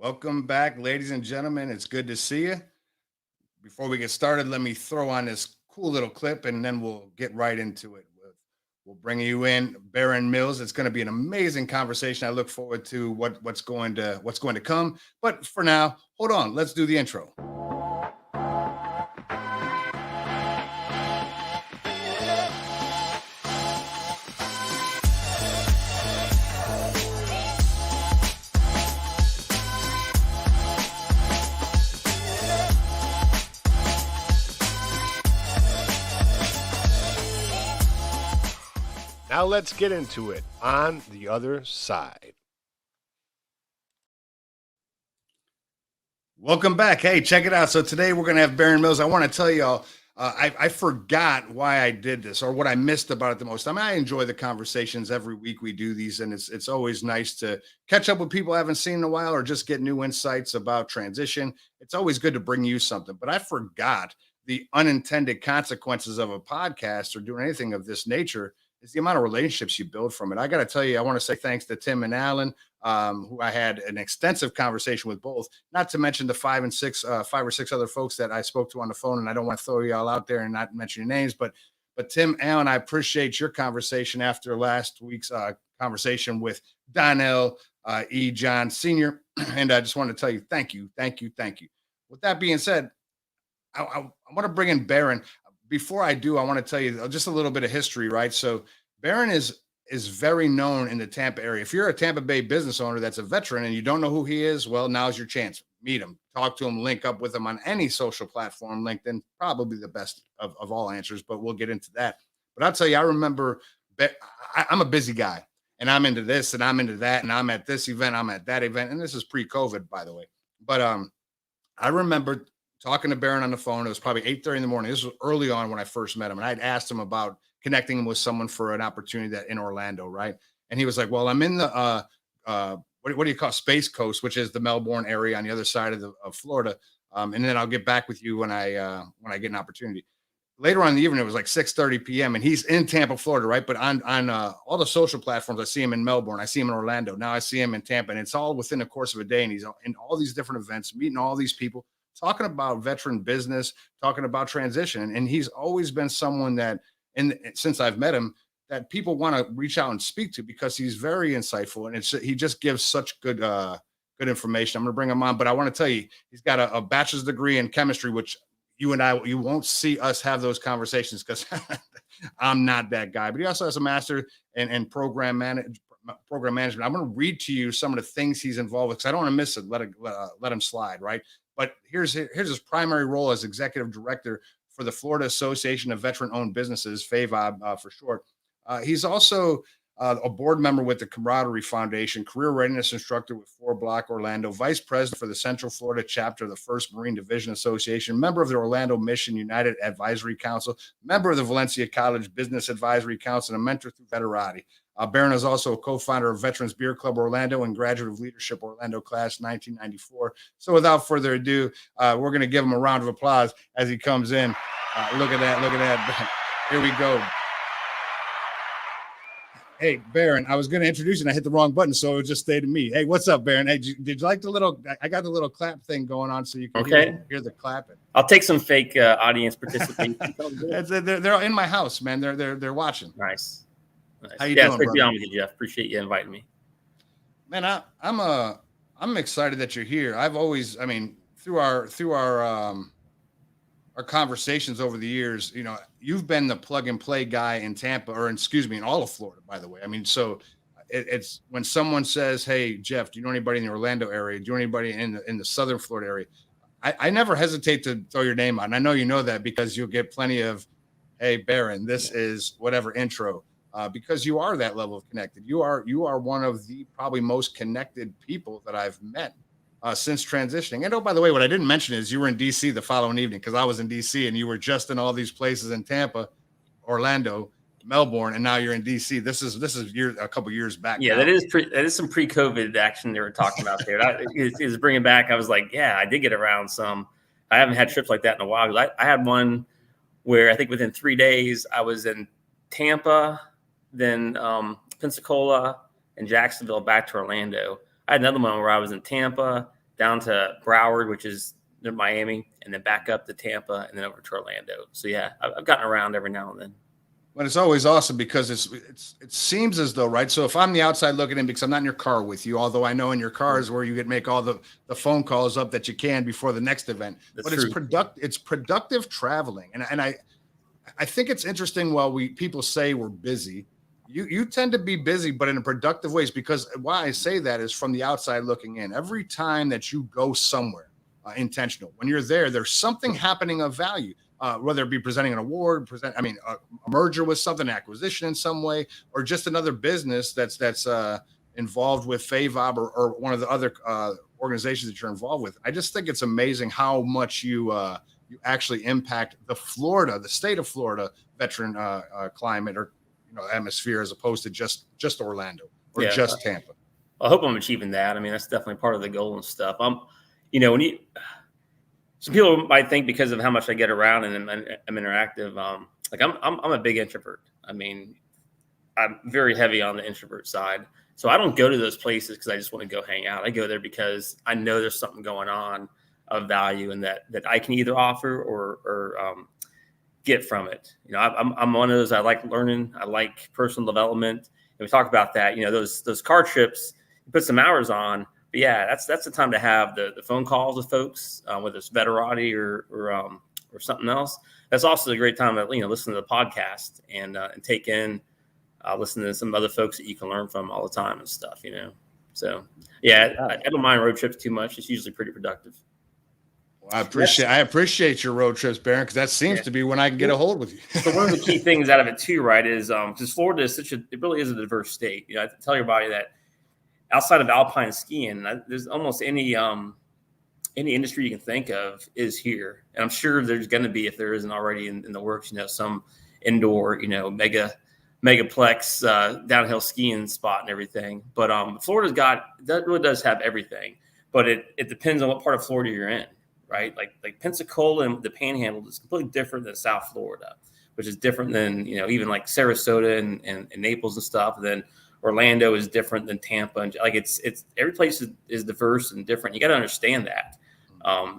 Welcome back, ladies and gentlemen. It's good to see you. Before we get started, let me throw on this cool little clip and then we'll get right into it. We'll bring you in Barron Mills. It's going to be an amazing conversation. I look forward to what's going to come. But for now, hold on. Let's do the intro. Now let's get into it on the other side. Welcome back. Hey, check it out. So today we're going to have Barron Mills. I want to tell y'all, I forgot why I did this or what I missed about it the most. I mean, I enjoy the conversations every week we do these, and it's always nice to catch up with people I haven't seen in a while or just get new insights about transition. It's always good to bring you something, but I forgot the unintended consequences of a podcast or doing anything of this nature is the amount of relationships you build from it. I got to tell you, I want to say thanks to Tim and Alan, who I had an extensive conversation with both, not to mention the five or six other folks that I spoke to on the phone. And I don't want to throw you all out there and not mention your names, but Tim, Alan, I appreciate your conversation after last week's conversation with Donnell E. John Sr. And I just want to tell you, thank you. With that being said, I want to bring in Barron. Before I do, I want to tell you just a little bit of history, right? So Barron is very known in the Tampa area. If you're a Tampa Bay business owner that's a veteran and you don't know who he is, well, now's your chance. Meet him, talk to him, link up with him on any social platform. LinkedIn, probably the best of all answers, but we'll get into that. But I'll tell you, I remember I'm a busy guy and I'm into this and I'm into that and I'm at this event, I'm at that event. And this is pre-COVID, by the way. But I remember talking to Barron on the phone. It was probably 8:30 in the morning. This was early on when I first met him. And I'd asked him about connecting him with someone for an opportunity that in Orlando, right? And he was like, well, I'm in the, what do you call it? Space Coast, which is the Melbourne area on the other side of Florida. And then I'll get back with you when I get an opportunity. Later on in the evening, it was like 6:30 p.m. and he's in Tampa, Florida, right? But on all the social platforms, I see him in Melbourne. I see him in Orlando. Now I see him in Tampa. And it's all within the course of a day. And he's in all these different events, meeting all these people, talking about veteran business, talking about transition. And he's always been someone that, since I've met him, that people want to reach out and speak to because he's very insightful. And he just gives such good information. I'm going to bring him on, but I want to tell you, he's got a bachelor's degree in chemistry, which you won't see us have those conversations because I'm not that guy, but he also has a master in program management. I'm going to read to you some of the things he's involved with because I don't want to miss it. Let him slide, right? But here's his primary role as executive director for the Florida Association of Veteran-Owned Businesses, FAVOB for short. He's also a board member with the Camaraderie Foundation, career readiness instructor with FourBlock Orlando, vice president for the Central Florida chapter of the 1st Marine Division Association, member of the Orlando Mission United Advisory Council, member of the Valencia College Business Advisory Council, and a mentor through Veterati. Barron is also a co-founder of Veterans Beer Club Orlando and Graduate of Leadership Orlando Class 1994. So without further ado, we're going to give him a round of applause as he comes in. Look at that. Here we go. Hey, Barron, I was going to introduce you and I hit the wrong button, so it just stayed to me. Hey, what's up, Barron? Hey, did you like the little, I got the little clap thing going on so you can hear the clapping. I'll take some fake audience participation. They're in my house, man. They're watching. Nice. How you doing, it's great to be brother? on with you, Jeff. Appreciate you inviting me. Man, I'm excited that you're here. I've always, I mean, through our conversations over the years, you know, you've been the plug and play guy in Tampa, in all of Florida, by the way. I mean, so it's when someone says, "Hey, Jeff, do you know anybody in the Orlando area? Do you know anybody in the Southern Florida area?" I never hesitate to throw your name out. And I know you know that because you'll get plenty of, "Hey, Barron, this is whatever intro." Because you are that level of connected. You are one of the probably most connected people that I've met since transitioning. And oh, by the way, what I didn't mention is you were in DC the following evening because I was in DC and you were just in all these places in Tampa, Orlando, Melbourne, and now you're in DC. This is a couple years back. Yeah, now. that is some pre-COVID action they were talking about there. It was bringing back. I was like, yeah, I did get around some. I haven't had trips like that in a while. I had one where I think within 3 days I was in Tampa, then Pensacola and Jacksonville back to Orlando. I had another one where I was in Tampa, down to Broward, which is near Miami, and then back up to Tampa, and then over to Orlando. So yeah, I've gotten around every now and then. But it's always awesome because it seems as though, right? So if I'm the outside looking in, because I'm not in your car with you, although I know in your car is where you can make all the phone calls up that you can before the next event. That's but true. It's productive traveling, and I think it's interesting. While people say we're busy, you tend to be busy, but in a productive ways. Because why I say that is from the outside looking in. Every time that you go somewhere intentional, when you're there, there's something happening of value. Whether it be presenting an award, a merger with something, acquisition in some way, or just another business that's involved with FAVOB or one of the other organizations that you're involved with. I just think it's amazing how much you actually impact the state of Florida veteran climate or atmosphere, as opposed to just Orlando or just Tampa. I hope I'm achieving that. I mean, that's definitely part of the goal and stuff. Some people might think because of how much I get around and I'm interactive, I'm a big introvert. I mean, I'm very heavy on the introvert side. So I don't go to those places because I just want to go hang out. I go there because I know there's something going on of value and that I can either offer or get from it. I'm one of those. I like learning. I like personal development. And we talked about that. Those car trips, you put some hours on. But yeah, that's the time to have the phone calls with folks, whether it's Veterati or something else. That's also a great time to listen to the podcast and take in, listen to some other folks that you can learn from all the time and stuff. So yeah, I don't mind road trips too much. It's usually pretty productive. Well, I appreciate your road trips, Barron, because that seems to be when I can get a hold with you. So one of the key things out of it too, right, is because Florida is it really is a diverse state. I tell everybody that. Outside of alpine skiing, there's almost any industry you can think of is here. And I'm sure there's going to be, if there isn't already in the works, some indoor, megaplex downhill skiing spot and everything. But that really does have everything. But it depends on what part of Florida you're in, right? Like Pensacola and the Panhandle is completely different than South Florida, which is different than, even like Sarasota and Naples and stuff. And then Orlando is different than Tampa, and it's every place is diverse and different. You got to understand that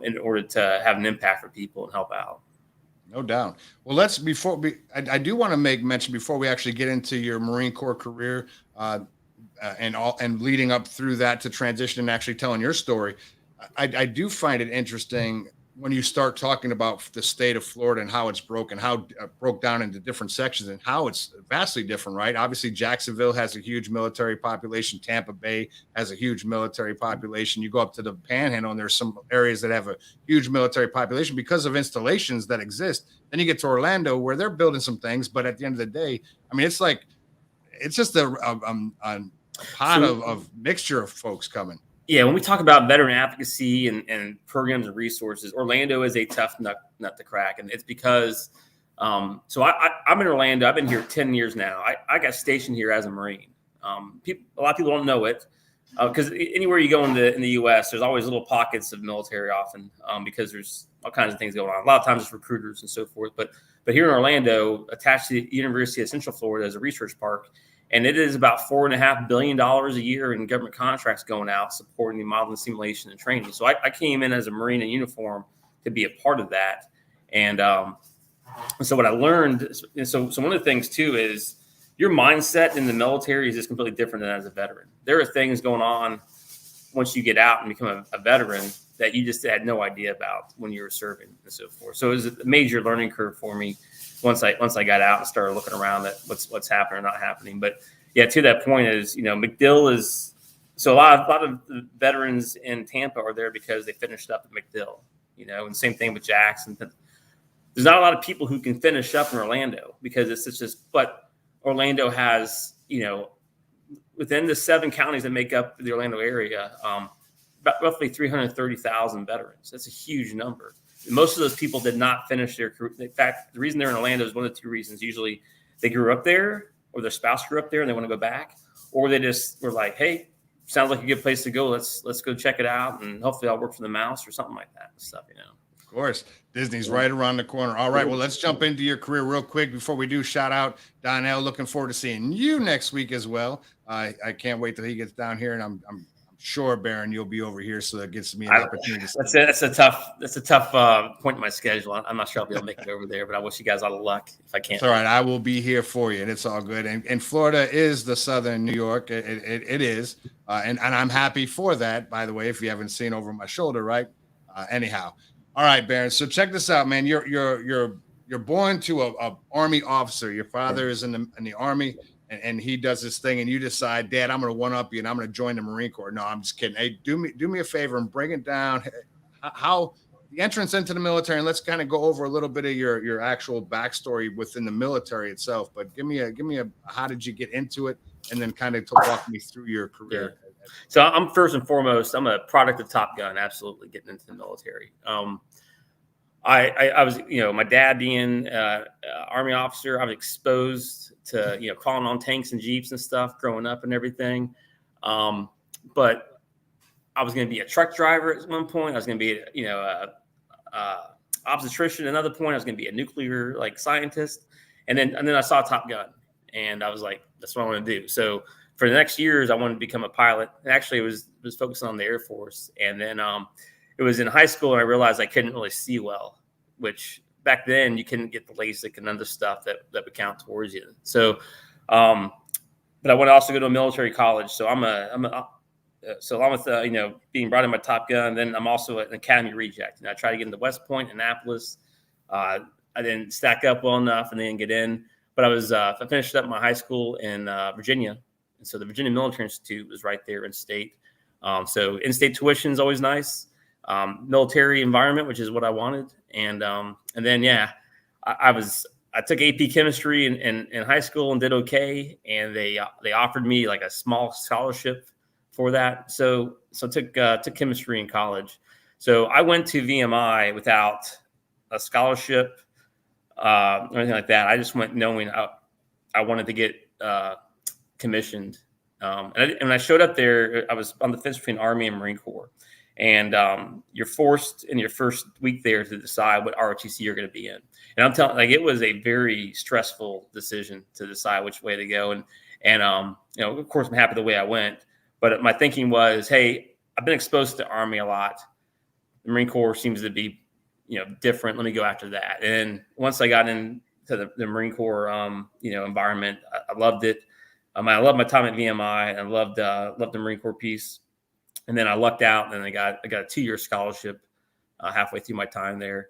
in order to have an impact for people and help out. No doubt. Well, I do want to make mention before we actually get into your Marine Corps career and leading up through that to transition and actually telling your story. I do find it interesting when you start talking about the state of Florida and how it's broke down into different sections and how it's vastly different, right? Obviously, Jacksonville has a huge military population. Tampa Bay has a huge military population. You go up to the Panhandle and there's some areas that have a huge military population because of installations that exist. Then you get to Orlando where they're building some things, but at the end of the day, I mean, it's just a pot of mixture of folks coming. Yeah, when we talk about veteran advocacy and programs and resources, Orlando is a tough nut to crack. And it's because, I'm in Orlando. I've been here 10 years now. I got stationed here as a Marine. A lot of people don't know it because anywhere you go in the U.S., there's always little pockets of military often because there's all kinds of things going on. A lot of times it's recruiters and so forth. But here in Orlando, attached to the University of Central Florida as a research park, and it is about $4.5 billion a year in government contracts going out supporting the modeling, simulation, and training. So I came in as a Marine in uniform to be a part of that. And so what I learned, so one of the things too is your mindset in the military is just completely different than as a veteran. There are things going on once you get out and become a veteran that you just had no idea about when you were serving and so forth. So it was a major learning curve for me once I got out and started looking around at what's happening or not happening. But yeah, to that point is, MacDill is, so a lot of the veterans in Tampa are there because they finished up at MacDill, and same thing with Jackson. There's not a lot of people who can finish up in Orlando because it's just, but Orlando has, within the 7 counties that make up the Orlando area, about roughly 330,000 veterans. That's a huge number. Most of those people did not finish their career. In fact, the reason they're in Orlando is one of the 2 reasons. Usually they grew up there or their spouse grew up there and they want to go back, or they just were like, hey, sounds like a good place to go. Let's go check it out. And hopefully I'll work for the mouse or something like that and stuff, Of course. Disney's right around the corner. All right. Well, let's jump into your career real quick before we do. Shout out Donnell. Looking forward to seeing you next week as well. I can't wait till he gets down here, and I'm sure, Barron, you'll be over here, so that gives me an opportunity. That's a tough point in my schedule. I'm not sure I'll be able to make it over there, but I wish you guys all the luck if I can. It's all right. I will be here for you, and it's all good. And Florida is the Southern New York. It is, and I'm happy for that. By the way, if you haven't seen over my shoulder, right? Anyhow, all right, Barron. So check this out, man. You're born to a Army officer. Your father is in the Army. And he does this thing, and you decide, Dad, I'm going to one up you, and I'm going to join the Marine Corps. No, I'm just kidding. Hey, do me a favor and bring it down. How the entrance into the military, and let's kind of go over a little bit of your actual backstory within the military itself. But give me a how did you get into it, and then kind of walk me through your career. Yeah. So I'm first and foremost, I'm a product of Top Gun. Absolutely, getting into the military. I was, my dad being Army officer, I was exposed to, calling on tanks and Jeeps and stuff growing up and everything. But I was going to be a truck driver at one point. I was going to be, obstetrician. Another point, I was going to be a nuclear scientist. And then I saw Top Gun, and I was like, that's what I want to do. So for the next years, I wanted to become a pilot. And actually, it was focusing on the Air Force. And then it was in high school, and I realized I couldn't really see well, which back then you couldn't get the LASIK and other stuff that would count towards you. So, but I want to also go to a military college. So so along with being brought in by Top Gun, then I'm also an Academy reject. And I tried to get into West Point, Annapolis. I didn't stack up well enough, and didn't get in. But I finished up my high school in Virginia, and so the Virginia Military Institute was right there in state. So in-state tuition is always nice. Military environment, which is what I wanted. And then, I took AP chemistry in high school and did okay. And they offered me a small scholarship for that. So took chemistry in college. So I went to VMI without a scholarship, or anything like that. I just went knowing I wanted to get commissioned. And when I showed up there, I was on the fence between Army and Marine Corps. And you're forced in your first week there to decide what ROTC you're going to be in. And I'm telling, it was a very stressful decision to decide which way to go. And of course, I'm happy the way I went. But my thinking was, hey, I've been exposed to Army a lot. The Marine Corps seems to be, different. Let me go after that. And once I got into the Marine Corps, environment, I loved it. I loved my time at VMI. I loved the Marine Corps piece. And then I lucked out, and I got a 2-year scholarship halfway through my time there.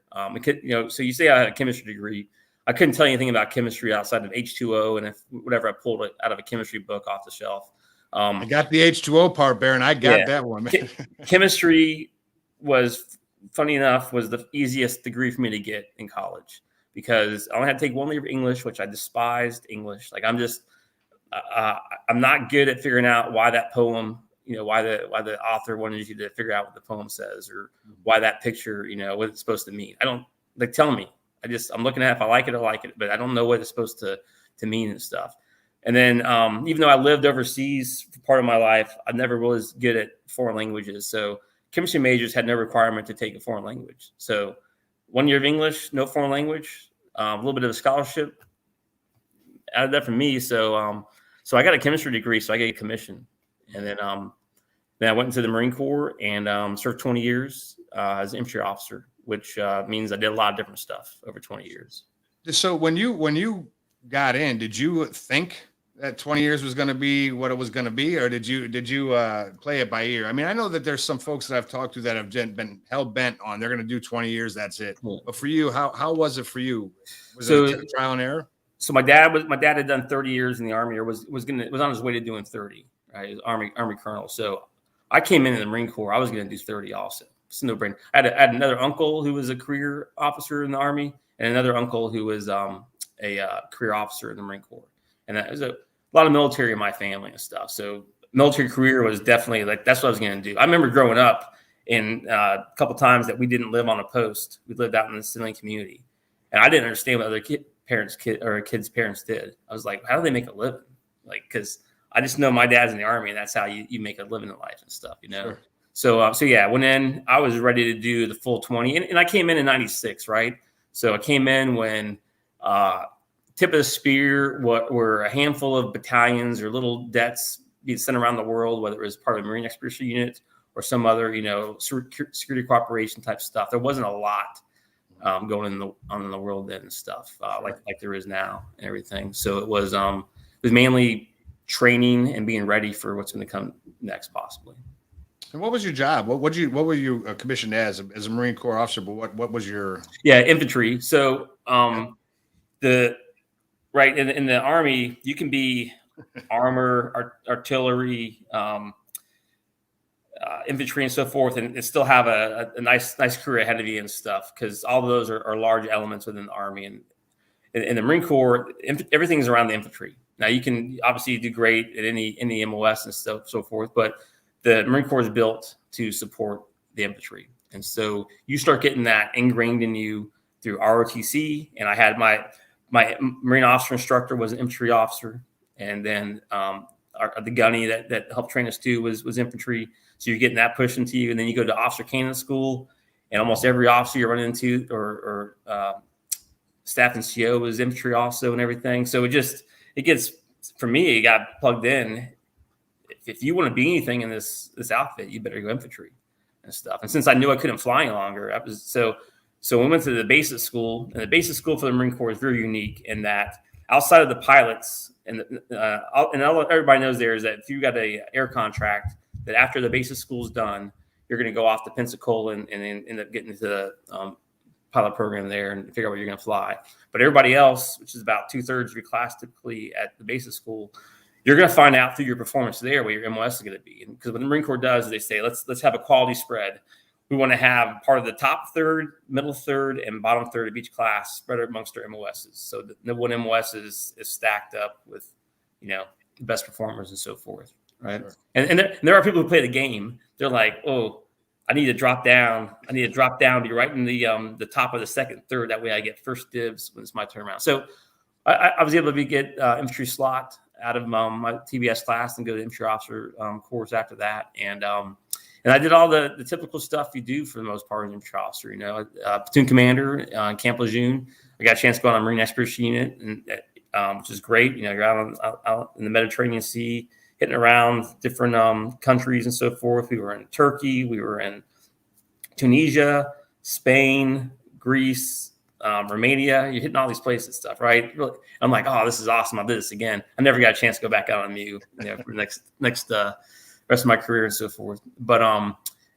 So you say I had a chemistry degree. I couldn't tell you anything about chemistry outside of H2O and whatever I pulled it out of a chemistry book off the shelf. I got the H2O part, Barron. I got that one, man. Chemistry was, funny enough, was the easiest degree for me to get in college because I only had to take one year of English, which I despised English. I'm not good at figuring out why that poem, why the author wanted you to figure out what the poem says or why that picture, what it's supposed to mean. I don't tell me. I'm looking at it. If I like it, I like it, but I don't know what it's supposed to mean and stuff. And then even though I lived overseas for part of my life, I never was good at foreign languages. So chemistry majors had no requirement to take a foreign language. So 1 year of English, no foreign language, a little bit of a scholarship out of that for me. So I got a chemistry degree, so I get a commission. And then I went into the Marine Corps and served 20 years as an infantry officer, which means I did a lot of different stuff over 20 years. So when you got in, did you think that 20 years was going to be what it was going to be, or did you play it by ear? I mean, I know that there's some folks that I've talked to that have been hell bent on they're going to do 20 years. That's it. Yeah. But for you, how was it for you? Was it a trial and error? So my dad had done 30 years in the Army, or was on his way to doing 30. Right, he was Army colonel. So I came into the Marine Corps. I was going to do 30 also. It's no brainer. I had another uncle who was a career officer in the Army, and another uncle who was a career officer in the Marine Corps. And there's a lot of military in my family and stuff. So military career was definitely that's what I was going to do. I remember growing up in a couple times that we didn't live on a post. We lived out in the civilian community, and I didn't understand what other kids' parents did. I was like, how do they make a living? Because I just know my dad's in the Army, and that's how you make a living in life and stuff, Sure. So yeah, when then I was ready to do the full 20, and I came in 96, right? So I came in when tip of the spear were a handful of battalions or little debts being sent around the world, whether it was part of a Marine Experience unit or some other, security cooperation type stuff. There wasn't a lot going on in the world then and stuff like there is now and everything. So it was mainly training and being ready for what's going to come next, possibly. And what was your job? What were you commissioned as a Marine Corps officer? But what was your? Yeah, infantry. So in the Army, you can be armor, artillery, infantry, and so forth, and still have a nice career ahead of you and stuff, because all of those are large elements within the Army. And in the Marine Corps, everything's around the infantry. Now, you can obviously do great at any MOS and so forth, but the Marine Corps is built to support the infantry. And so you start getting that ingrained in you through ROTC. And I had my Marine officer instructor was an infantry officer. And then the gunny that helped train us too was infantry. So you're getting that pushed into you. And then you go to officer candidate school, and almost every officer you run into or staff and CO was infantry also and everything. So it gets, for me, it got plugged in. If you want to be anything in this outfit, you better go infantry and stuff. And since I knew I couldn't fly any longer, so we went to the basic school, and the basic school for the Marine Corps is very unique in that outside of the pilots, and everybody knows there is that if you got a air contract, that after the basic school is done, you're going to go off to Pensacola and end up getting into the pilot program there and figure out where you're going to fly. But everybody else, which is about 2/3 of your class typically at the basic school, you're going to find out through your performance there what your MOS is going to be. Because what the Marine Corps does is they say, let's have a quality spread. We want to have part of the top third, middle third, and bottom third of each class spread amongst our MOSs. So the one MOS is stacked up with, the best performers and so forth. Right. Sure. And there are people who play the game. They're like, oh, I need to drop down. I need to drop down to be right in the top of the second, third. That way I get first dibs when it's my turn around. So I was able to get infantry slot out of my TBS class and go to infantry officer course after that. And I did all the typical stuff you do for the most part as an infantry officer, platoon commander in Camp Lejeune. I got a chance to go on a Marine Experience unit, and which is great. You're out in the Mediterranean Sea, hitting around different countries and so forth. We were in Turkey, we were in Tunisia, Spain, Greece, Romania. You're hitting all these places and stuff, right? Really, I'm like, oh, this is awesome. I'll do this again. I never got a chance to go back out on MEU, for the next rest of my career and so forth. But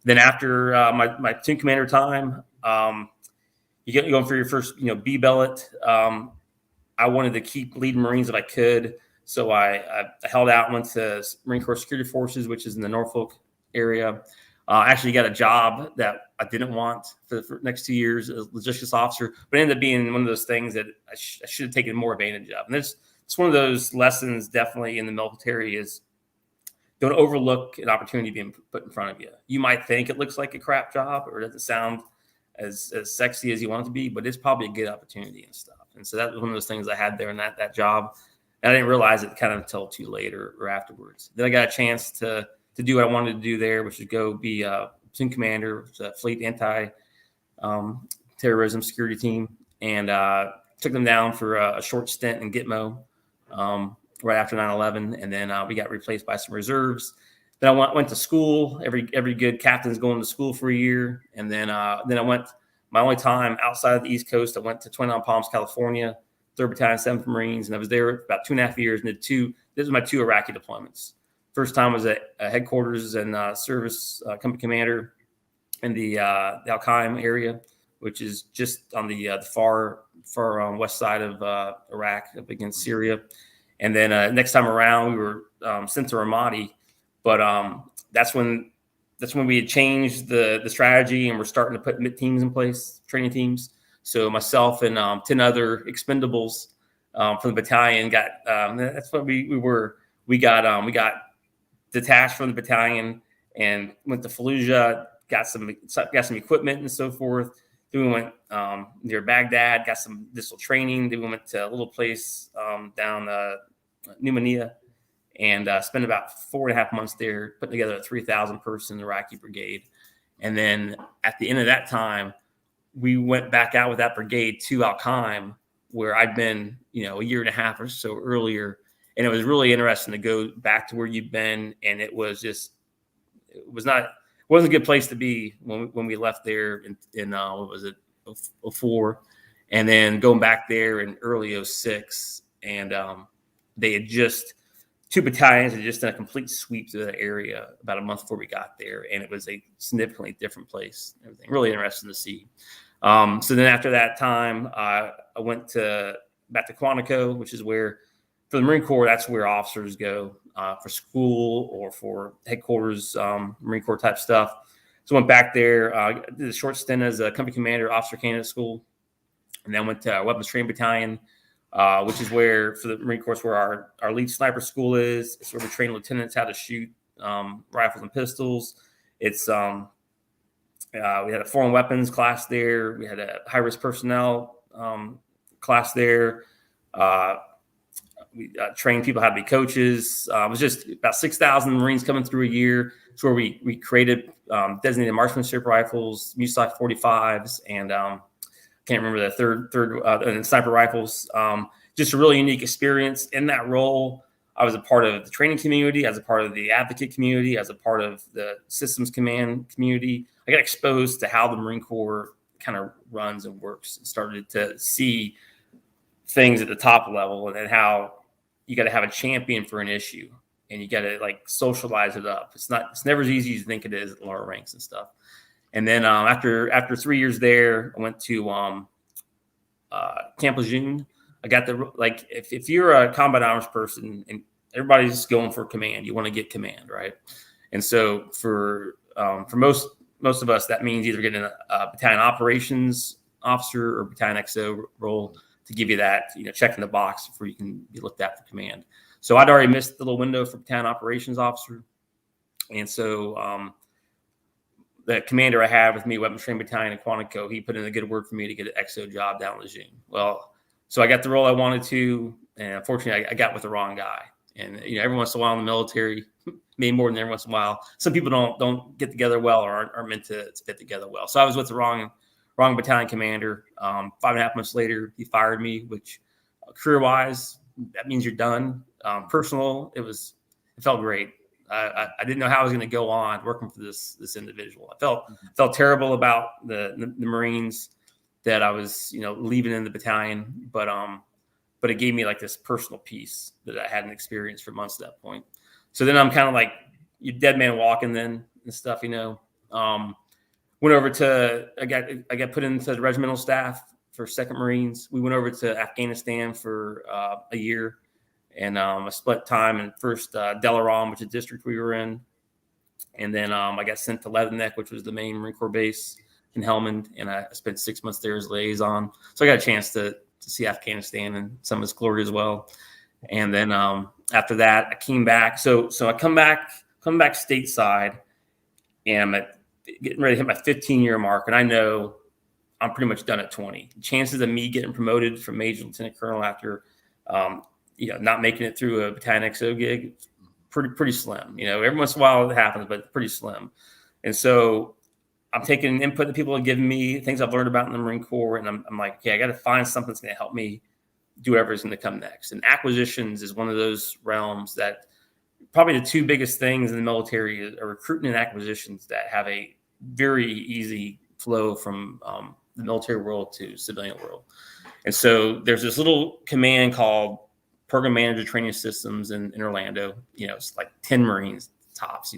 then after my platoon commander time, you get going for your first, B billet. I wanted to keep leading Marines if I could. So I held out and went to Marine Corps Security Forces, which is in the Norfolk area. I actually got a job that I didn't want for the next 2 years as a logistics officer, but it ended up being one of those things that I should have taken more advantage of. And it's one of those lessons definitely in the military is don't overlook an opportunity being put in front of you. You might think it looks like a crap job or it doesn't sound as sexy as you want it to be, but it's probably a good opportunity and stuff. And so that was one of those things I had there in that job. And I didn't realize it kind of until too late or afterwards. Then I got a chance to do what I wanted to do there, which is go be a platoon commander, fleet anti-terrorism security team, and took them down for a short stint in Gitmo right after 9/11, and then we got replaced by some reserves. Then I went to school. Every good captain's going to school for a year, and then I went. My only time outside of the East Coast, I went to 29 Palms, California, 3rd Battalion, 7th Marines, and I was there about 2.5 years and did this was my 2 Iraqi deployments. First time was at headquarters and service company commander in the Al Qaim area, which is just on the far west side of Iraq up against Syria. And then next time around, we were sent to Ramadi, but that's when we had changed the strategy and we're starting to put mid teams in place, training teams. So myself and 10 other expendables from the battalion got that's what we were. We got detached from the battalion and went to Fallujah, got some equipment and so forth. Then we went near Baghdad, got some additional training. Then we went to a little place down Numania and spent about 4.5 months there, putting together a 3,000 person Iraqi brigade. And then at the end of that time, we went back out with that brigade to Al Qaim, where I'd been, a year and a half or so earlier. And it was really interesting to go back to where you've been. And it wasn't a good place to be when we left there in what was it, 04, and then going back there in early 06. And they had just, 2 battalions had just done a complete sweep through the area about a month before we got there. And it was a significantly different place. Everything really interesting to see. So then after that time, I went back to Quantico, which is where, for the Marine Corps, that's where officers go for school or for headquarters, Marine Corps type stuff. So I went back there, did a short stint as a company commander, officer candidate school, and then went to Weapons Training Battalion, which is where, for the Marine Corps, where our lead sniper school is. It's where we train lieutenants how to shoot rifles and pistols. It's we had a foreign weapons class there. We had a high-risk personnel class there. We trained people how to be coaches. It was just about 6,000 Marines coming through a year. It's where we created designated marksmanship rifles, Mustock 45s, and can't remember the third and sniper rifles. Just a really unique experience in that role. I was a part of the training community, as a part of the advocate community, as a part of the systems command community. I got exposed to how the Marine Corps kind of runs and works, and started to see things at the top level, and then how you got to have a champion for an issue, and you got to like socialize it up. It's never as easy as you think it is at lower ranks and stuff. And then after 3 years there, I went to Camp Lejeune. I got if you're a combat arms person and everybody's going for command, you want to get command, right? And so for most of us, that means either getting a battalion operations officer or battalion XO role to give you that, checking the box before you can be looked at for command. So I'd already missed the little window for battalion operations officer. And so the commander I had with me, Weapons Training Battalion in Quantico, he put in a good word for me to get an XO job down in Lejeune. Well, so I got the role I wanted to, and unfortunately I got with the wrong guy. And every once in a while in the military, maybe more than every once in a while, some people don't get together well or aren't meant to fit together well. So I was with the wrong battalion commander. 5.5 months later, he fired me, which career-wise, that means you're done. Personal, it felt great. I didn't know how I was going to go on working for this individual. I felt terrible about the Marines that I was, leaving in the battalion, but it gave me like this personal peace that I hadn't experienced for months at that point. So then I'm kind of like, you dead man walking then and stuff, went over to, I got put into the regimental staff for 2nd Marines. We went over to Afghanistan for a year, and I split time in first Delaram, which is the district we were in. And then I got sent to Leatherneck, which was the main Marine Corps base in Helmand, and I spent 6 months there as liaison. So I got a chance to see Afghanistan and some of its glory as well. And then after that, I came back. So I come back stateside, and I'm getting ready to hit my 15-year mark, and I know I'm pretty much done at 20. Chances of me getting promoted from major lieutenant colonel after, not making it through a battalion XO gig, pretty slim. Every once in a while it happens, but pretty slim. And so I'm taking input that people have given me, things I've learned about in the Marine Corps, and I'm like, okay, I got to find something that's going to help me do whatever is going to come next. And acquisitions is one of those realms that probably the 2 biggest things in the military are recruiting and acquisitions that have a very easy flow from the military world to civilian world. And so there's this little command called Program Manager Training Systems in Orlando. It's like 10 Marines tops,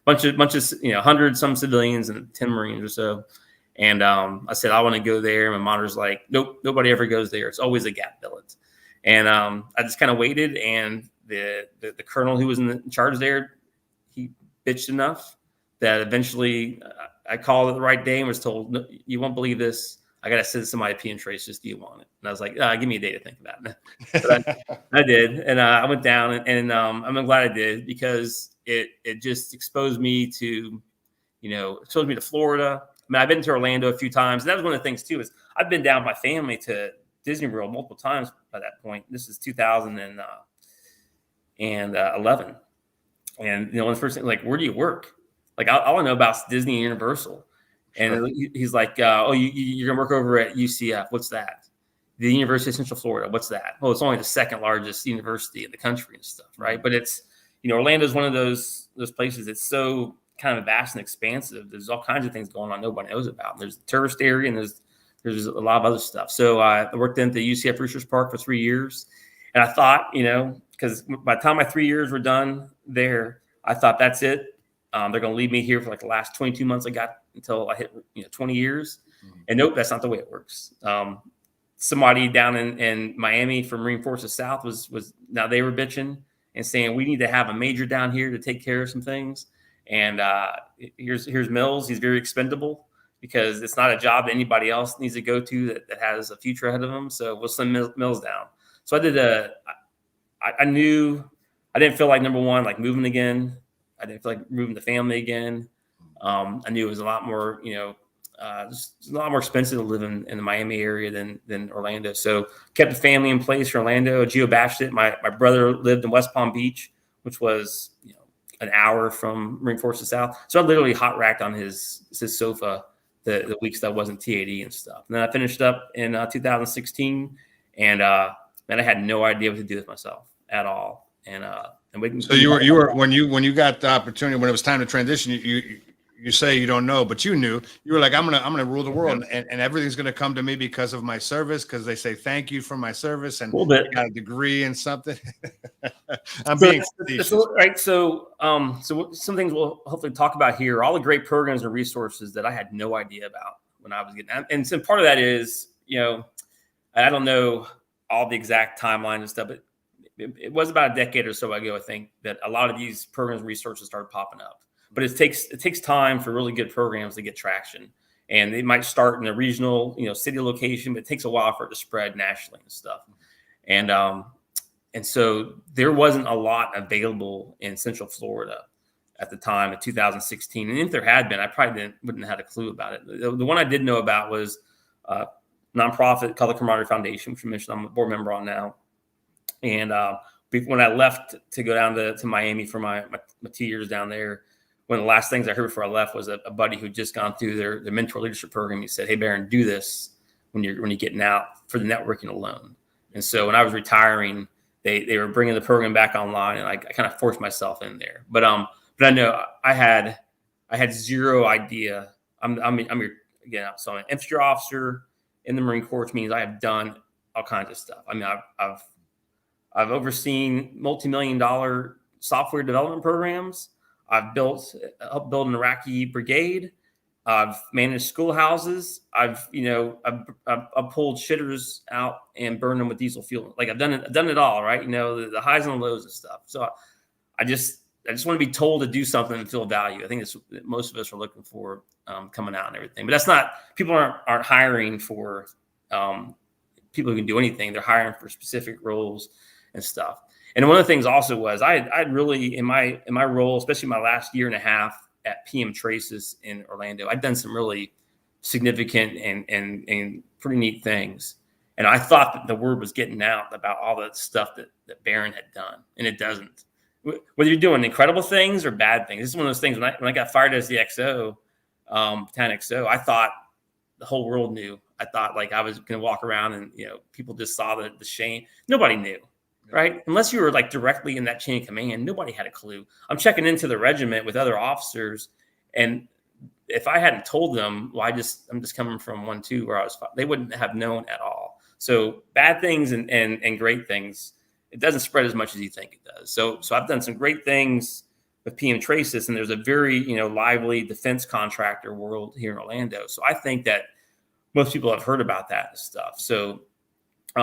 bunch of 100 some civilians and 10 Marines or so. And I said, I want to go there. My monitor's like, nope, nobody ever goes there. It's always a gap billet. And I just kind of waited, and the colonel who was in charge there, he bitched enough that eventually I called it the right day and was told, no, you won't believe this. I got to send some IP and traces. Do you want it? And I was like, give me a day to think about it. But I did. And I went down, and I'm glad I did, because it just exposed me to, exposed me to Florida. I mean, I've been to Orlando a few times. And that was one of the things too, is I've been down with my family to Disney World multiple times by that point. This is 2011. And, the first thing, like, where do you work? Like, all I know about is Disney and Universal. And he's like, you're going to work over at UCF. What's that? the University of Central Florida. What's that? Well, it's only the second largest university in the country and stuff, right? But it's, Orlando is one of those places that's so kind of vast and expansive. There's all kinds of things going on nobody knows about. And there's the tourist area, and there's a lot of other stuff. So I worked in the UCF Research Park for 3 years, and I thought, because by the time my 3 years were done there, I thought that's it. They're going to leave me here for like the last 22 months I got until I hit 20 years. And nope, that's not the way it works. Somebody down in Miami from Marine Forces South was now they were bitching and saying, we need to have a major down here to take care of some things. And here's Mills. He's very expendable because it's not a job that anybody else needs to go to that has a future ahead of them. So we'll send Mills down. So I knew I didn't feel like, number one, like moving again. I didn't feel like moving the family again. I knew it was a lot more, it's a lot more expensive to live in the Miami area than Orlando. So kept the family in place for Orlando. Geo-bached it. My brother lived in West Palm Beach, which was, an hour from Marine Forces South. So I literally hot racked on his sofa the weeks that wasn't TAD and stuff. And then I finished up in 2016, and I had no idea what to do with myself at all. So you were when you got the opportunity, when it was time to transition, you say you don't know, but you knew. You were like, I'm gonna rule the world, and everything's gonna come to me because of my service, because they say thank you for my service, and I got a degree in something. Being facetious. Right. So some things we'll hopefully talk about here, all the great programs and resources that I had no idea about when I was getting out. And so part of that is, I don't know all the exact timeline and stuff, but it was about a decade or so ago, I think, that a lot of these programs and resources started popping up. But it takes time for really good programs to get traction. And they might start in a regional, city location, but it takes a while for it to spread nationally and stuff. And so there wasn't a lot available in Central Florida at the time in 2016. And if there had been, I probably wouldn't have had a clue about it. The one I did know about was a nonprofit called the Camaraderie Foundation, which you mentioned I'm a board member on now. And when I left to go down to Miami for my 2 years down there, one of the last things I heard before I left was a buddy who'd just gone through their mentor leadership program. He said, "Hey, Barron, do this when you're getting out for the networking alone." And so when I was retiring, they were bringing the program back online, and I kind of forced myself in there. But I know I had zero idea. I'm again, so I'm an infantry officer in the Marine Corps, which means I have done all kinds of stuff. I mean, I've overseen multi-million-dollar software development programs. I've helped build an Iraqi brigade. I've managed schoolhouses. I've pulled shitters out and burned them with diesel fuel. Like I've done it all, right? The highs and the lows and stuff. So I just want to be told to do something and feel value. I think that's what most of us are looking for coming out and everything. But that's not, people aren't hiring for people who can do anything. They're hiring for specific roles and stuff. And one of the things also was I'd really, in my role, especially my last year and a half at PM Traces in Orlando, I'd done some really significant and pretty neat things. And I thought that the word was getting out about all the stuff that Barron had done, and it doesn't. Whether you're doing incredible things or bad things, this is one of those things. When I got fired as the XO, 10 XO, I thought the whole world knew. I thought like I was going to walk around and people just saw the shame. Nobody knew. Right? Unless you were like directly in that chain of command, nobody had a clue. I'm checking into the regiment with other officers, and if I hadn't told them, well, I'm just coming from 1-2 where I was, they wouldn't have known at all. So bad things and great things, it doesn't spread as much as you think it does. So I've done some great things with PM Traces, and there's a very lively defense contractor world here in Orlando. So I think that most people have heard about that and stuff. So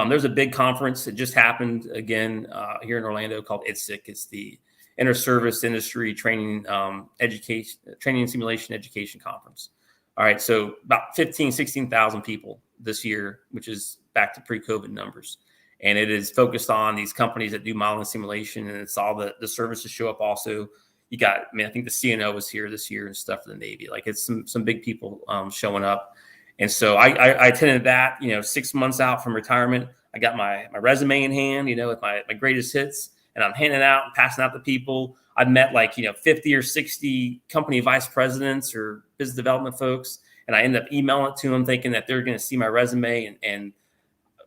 there's a big conference that just happened again here in Orlando called ITSIC. It's the Inter-Service Industry Training Training and Simulation Education Conference. All right, so about 16,000 people this year, which is back to pre-COVID numbers. And it is focused on these companies that do modeling simulation, and it's all the services show up also. You got, I think the CNO was here this year and stuff for the Navy. Like it's some big people showing up. And so I attended that, 6 months out from retirement. I got my resume in hand, with my greatest hits, and I'm handing out and passing out to people. I've met 50 or 60 company vice presidents or business development folks. And I end up emailing it to them thinking that they're going to see my resume and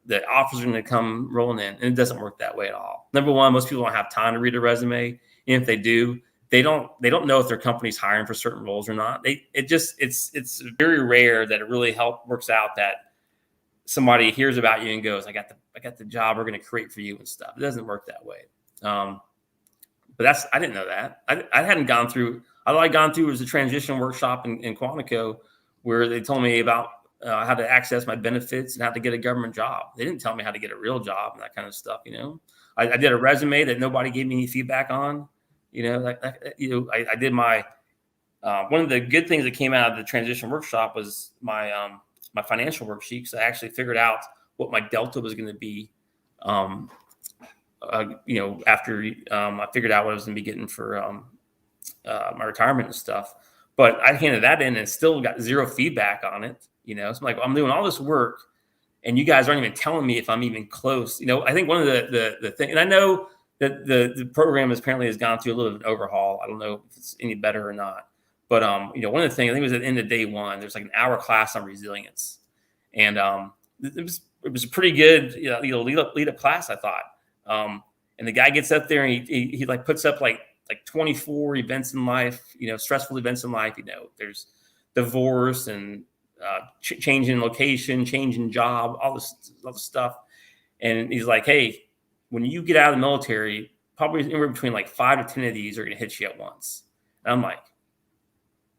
the offers are going to come rolling in, and it doesn't work that way at all. Number one, most people don't have time to read a resume, and if they do, they don't know if their company's hiring for certain roles or not. It's very rare that it really works out that somebody hears about you and goes, I got the job we're going to create for you and stuff. It doesn't work that way. But I didn't know that. I hadn't gone through. All I'd gone through was a transition workshop in Quantico, where they told me about how to access my benefits and how to get a government job. They didn't tell me how to get a real job and that kind of stuff. I did a resume that nobody gave me any feedback on. I did my one of the good things that came out of the transition workshop was my my financial worksheet, because I actually figured out what my delta was going to be. After I figured out what I was going to be getting for my retirement and stuff. But I handed that in and still got zero feedback on it. So I'm like, I'm doing all this work, and you guys aren't even telling me if I'm even close. I think one of the thing, and I know that the program apparently has gone through a little bit of an overhaul. I don't know if it's any better or not. But one of the things, I think it was at the end of day one, there's like an hour class on resilience, and it was a pretty good lead up class, I thought. And the guy gets up there and he like puts up like 24 events in life, stressful events in life. There's divorce and change in location, change in job, all this stuff. And he's like, hey, when you get out of the military, probably anywhere between like 5 to 10 of these are going to hit you at once. And I'm like,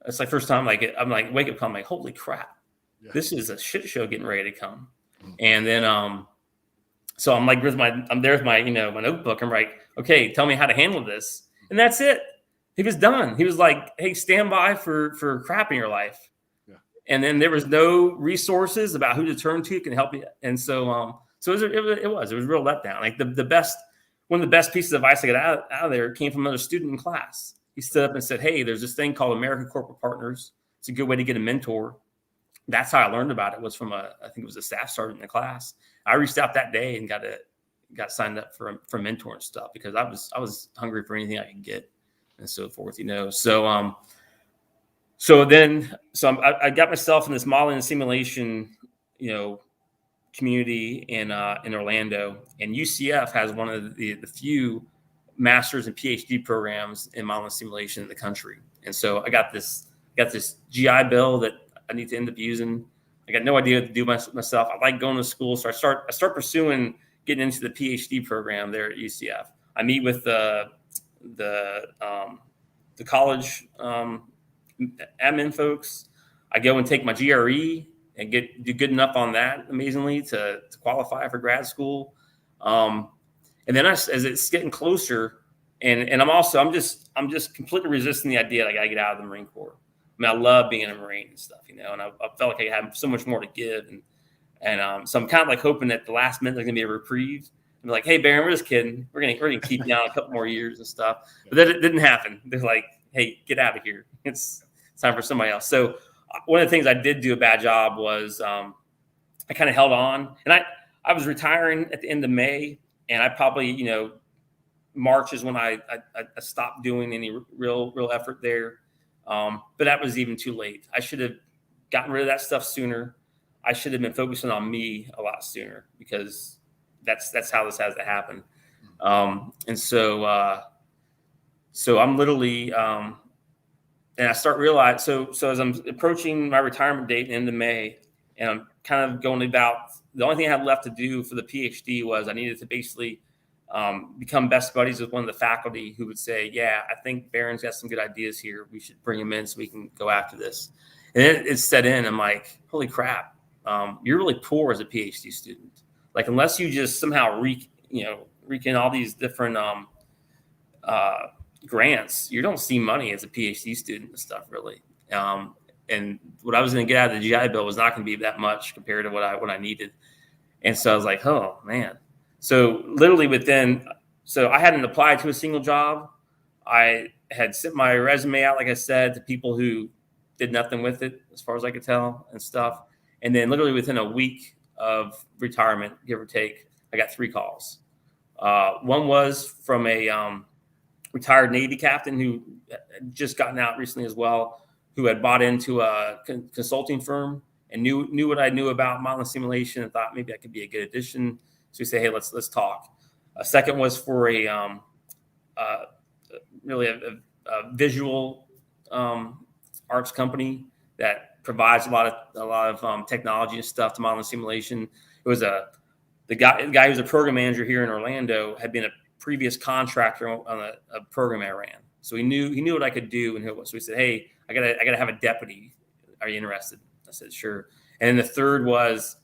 it's like first time, I'm like, wake up call, I'm like, holy crap, this is a shit show getting ready to come. And then, so I'm like, I'm there with my notebook. I'm like, okay, tell me how to handle this. And that's it. He was done. He was like, hey, stand by for crap in your life. Yeah. And then there was no resources about who to turn to can help you. And so, it was a real letdown. Like one of the best pieces of advice I got out of there came from another student in class. He stood up and said, hey, there's this thing called American Corporate Partners. It's a good way to get a mentor. That's how I learned about it, was from I think it was a staff sergeant in the class. I reached out that day and got signed up for mentor and stuff, because I was hungry for anything I could get and so forth, So I got myself in this modeling and simulation, community in Orlando, and UCF has one of the few master's and PhD programs in modeling and simulation in the country. And so I got this GI Bill that I need to end up using. I got no idea what to do myself. I like going to school, so I start pursuing getting into the PhD program there at UCF. I meet with the college admin folks. I go and take my GRE and do good enough on that, amazingly, to qualify for grad school. And then as it's getting closer, and I'm just completely resisting the idea that I got to get out of the Marine Corps. I mean, I love being a Marine and stuff, and I felt like I had so much more to give. And so I'm kind of like hoping that the last minute there's going to be a reprieve. I'm like, hey, Barron, we're just kidding. We're going to keep you on a couple more years and stuff. But that didn't happen. They're like, hey, get out of here. It's time for somebody else. So one of the things I did do a bad job was I kind of held on. And I was retiring at the end of May. And I probably, March is when I stopped doing any real effort there. But that was even too late. I should have gotten rid of that stuff sooner. I should have been focusing on me a lot sooner, because that's how this has to happen. And so I'm literally, and I start realizing, so as I'm approaching my retirement date in the end of May, and I'm kind of going about, the only thing I had left to do for the PhD was I needed to basically become best buddies with one of the faculty who would say, yeah, I think Barron's got some good ideas here. We should bring him in so we can go after this. And then it set in. I'm like, holy crap, you're really poor as a PhD student. Like, unless you just somehow rake in all these different grants, you don't see money as a PhD student and stuff, really. And what I was going to get out of the GI Bill was not going to be that much compared to what I needed. And so I was like, oh man. So literally so I hadn't applied to a single job. I had sent my resume out, like I said, to people who did nothing with it, as far as I could tell, and stuff. And then literally within a week of retirement, give or take, I got 3 calls. One was from a retired Navy captain who had just gotten out recently as well, who had bought into a consulting firm and knew what I knew about modeling simulation and thought maybe I could be a good addition. So we say, hey, let's talk. A second was for a really a visual arts company that provides a lot of technology and stuff to model and simulation. It was the guy who's a program manager here in Orlando had been a previous contractor on a program I ran, so he knew what I could do. And so we said, hey, I gotta have a deputy. Are you interested? I said, sure. And then the third was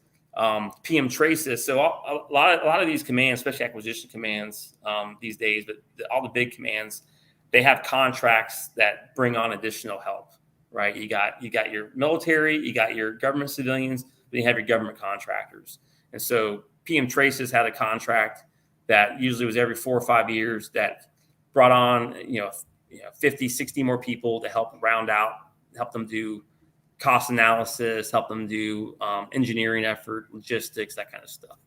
PM Traces. So a lot of these commands, especially acquisition commands these days, but all the big commands, they have contracts that bring on additional help, right? You got your military, you got your government civilians, then you have your government contractors. And so PM Traces had a contract that usually was every 4 or 5 years that brought on, 50, 60 more people to help help them do cost analysis, help them do engineering effort, logistics, that kind of stuff.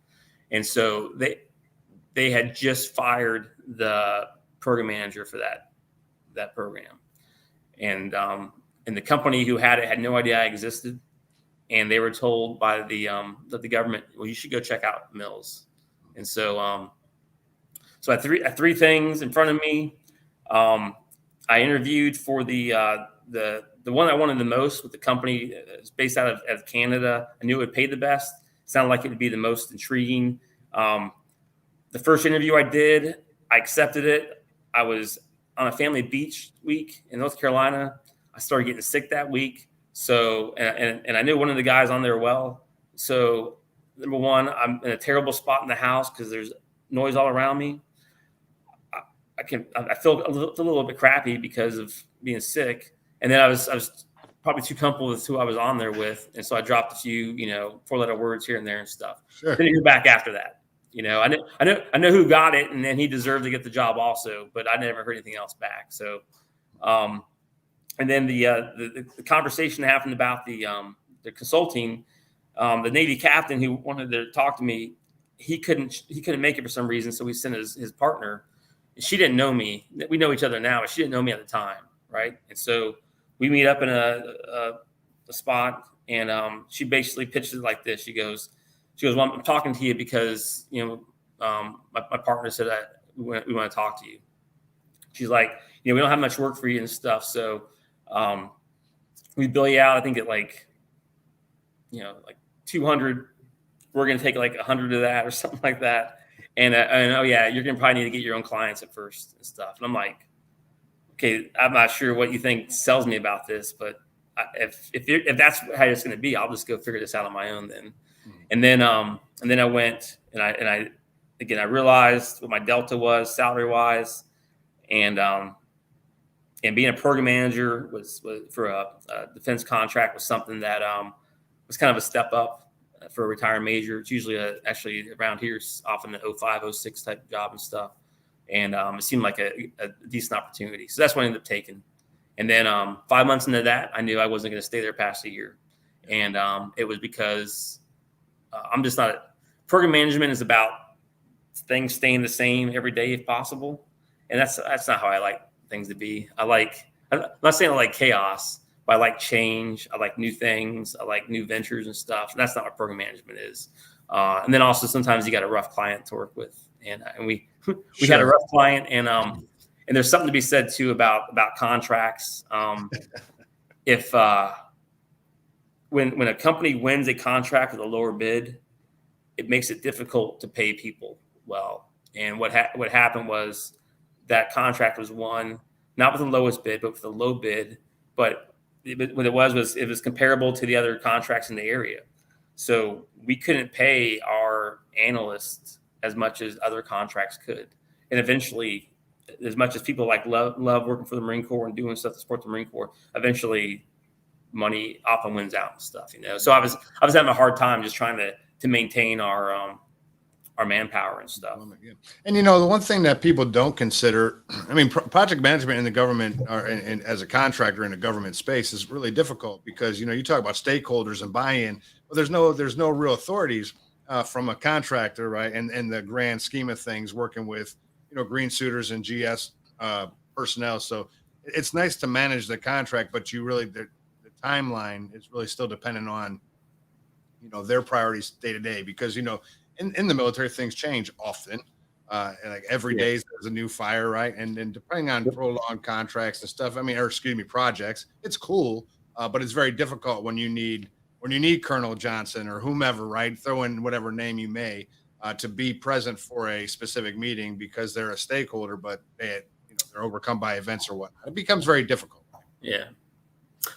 And so they had just fired the program manager for that program. And the company who had it had no idea I existed. And they were told by the government, well, you should go check out Mills. And so, so I had three things in front of me. I interviewed for the one I wanted the most with the company. It's based out of Canada. I knew it would pay the best. Sounded like it would be the most intriguing. The first interview I did, I accepted it. I was on a family beach week in North Carolina. I started getting sick that week. So, and I knew one of the guys on there well. So, number one, I'm in a terrible spot in the house because there's noise all around me. I feel a little bit crappy because of being sick. And then I was probably too comfortable with who I was on there with. And so I dropped a few, 4-letter words here and there and stuff. Sure. Didn't hear back after that. I know who got it, and then he deserved to get the job also, but I never heard anything else back. So, and then the conversation happened about the consulting. The Navy captain who wanted to talk to me, he couldn't make it for some reason, so we sent his partner. She didn't know me. We know each other now, but she didn't know me at the time, right? And so we meet up in a spot, and she basically pitched it like this. She goes, well, I'm talking to you because my partner said that we want to talk to you. She's like, we don't have much work for you and stuff, so we bill you out. I think at like 200. We're going to take like 100 of that or something like that. And oh yeah, you're going to probably need to get your own clients at first and stuff. And I'm like, okay, I'm not sure what you think sells me about this, but if that's how it's going to be, I'll just go figure this out on my own then. And then I went and I realized what my delta was salary wise, and being a program manager was for a defense contract was something that was kind of a step up for a retired major. It's usually actually around here often an 05, 06 type job and stuff. And it seemed like a decent opportunity. So that's what I ended up taking. And then 5 months into that, I knew I wasn't going to stay there past a year. And it was because I'm just not program management is about things staying the same every day if possible. And that's not how I like things to be. I'm not saying I like chaos, but I like change. I like new things. I like new ventures and stuff. And that's not what program management is. And then also sometimes you got a rough client to work with. And we had a rough client, and there's something to be said too about contracts. If when a company wins a contract with a lower bid, it makes it difficult to pay people well. And what happened was that contract was won not with the lowest bid, but with the low bid. But what it was comparable to the other contracts in the area. So we couldn't pay our analysts as much as other contracts could. And eventually, as much as people love working for the Marine Corps and doing stuff to support the Marine Corps, eventually money often wins out and stuff, So I was having a hard time just trying to maintain our manpower and stuff. And the one thing that people don't consider, project management in the government and as a contractor in a government space is really difficult because you talk about stakeholders and buy-in, but there's no real authorities from a contractor, right? And the grand scheme of things, working with green suiters and GS personnel. So it's nice to manage the contract, but the timeline is really still dependent on their priorities day to day, because, in the military, things change often. And like every day there's a new fire, right? And depending on prolonged contracts and stuff, projects, it's cool, but it's very difficult when you need Colonel Johnson or whomever, right? Throw in whatever name you may, to be present for a specific meeting because they're a stakeholder, but they're overcome by events or whatnot. It becomes very difficult. Yeah.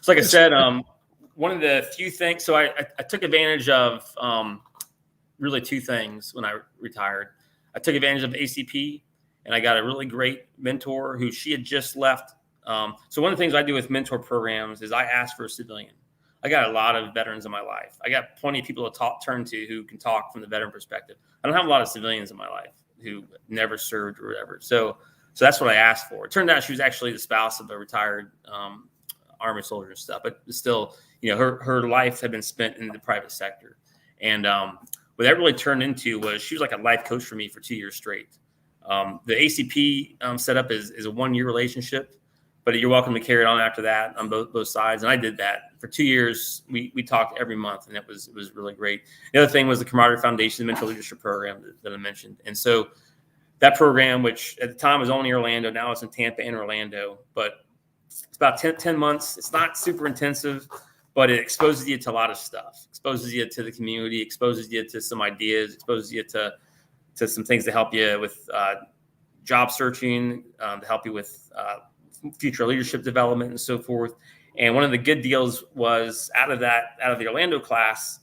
So like I said, one of the few things, so I took advantage of really two things when I retired. I took advantage of ACP, and I got a really great mentor who she had just left. So one of the things I do with mentor programs is I ask for a civilian. I got a lot of veterans in my life. I got plenty of people to turn to who can talk from the veteran perspective. I don't have a lot of civilians in my life who never served or whatever. So that's what I asked for. It turned out she was actually the spouse of a retired Army soldier and stuff, but still, her life had been spent in the private sector. And what that really turned into was she was like a life coach for me for 2 years straight. The ACP setup is a 1-year relationship, but you're welcome to carry it on after that on both sides. And I did that for 2 years. We talked every month, and it was really great. The other thing was the Camaraderie Foundation, the mental leadership program that I mentioned. And so that program, which at the time was only Orlando, now it's in Tampa and Orlando, but it's about 10 months. It's not super intensive, but it exposes you to a lot of stuff, exposes you to the community, exposes you to some ideas, exposes you to some things to help you with job searching, to help you with future leadership development and so forth. And one of the good deals was out of the Orlando class,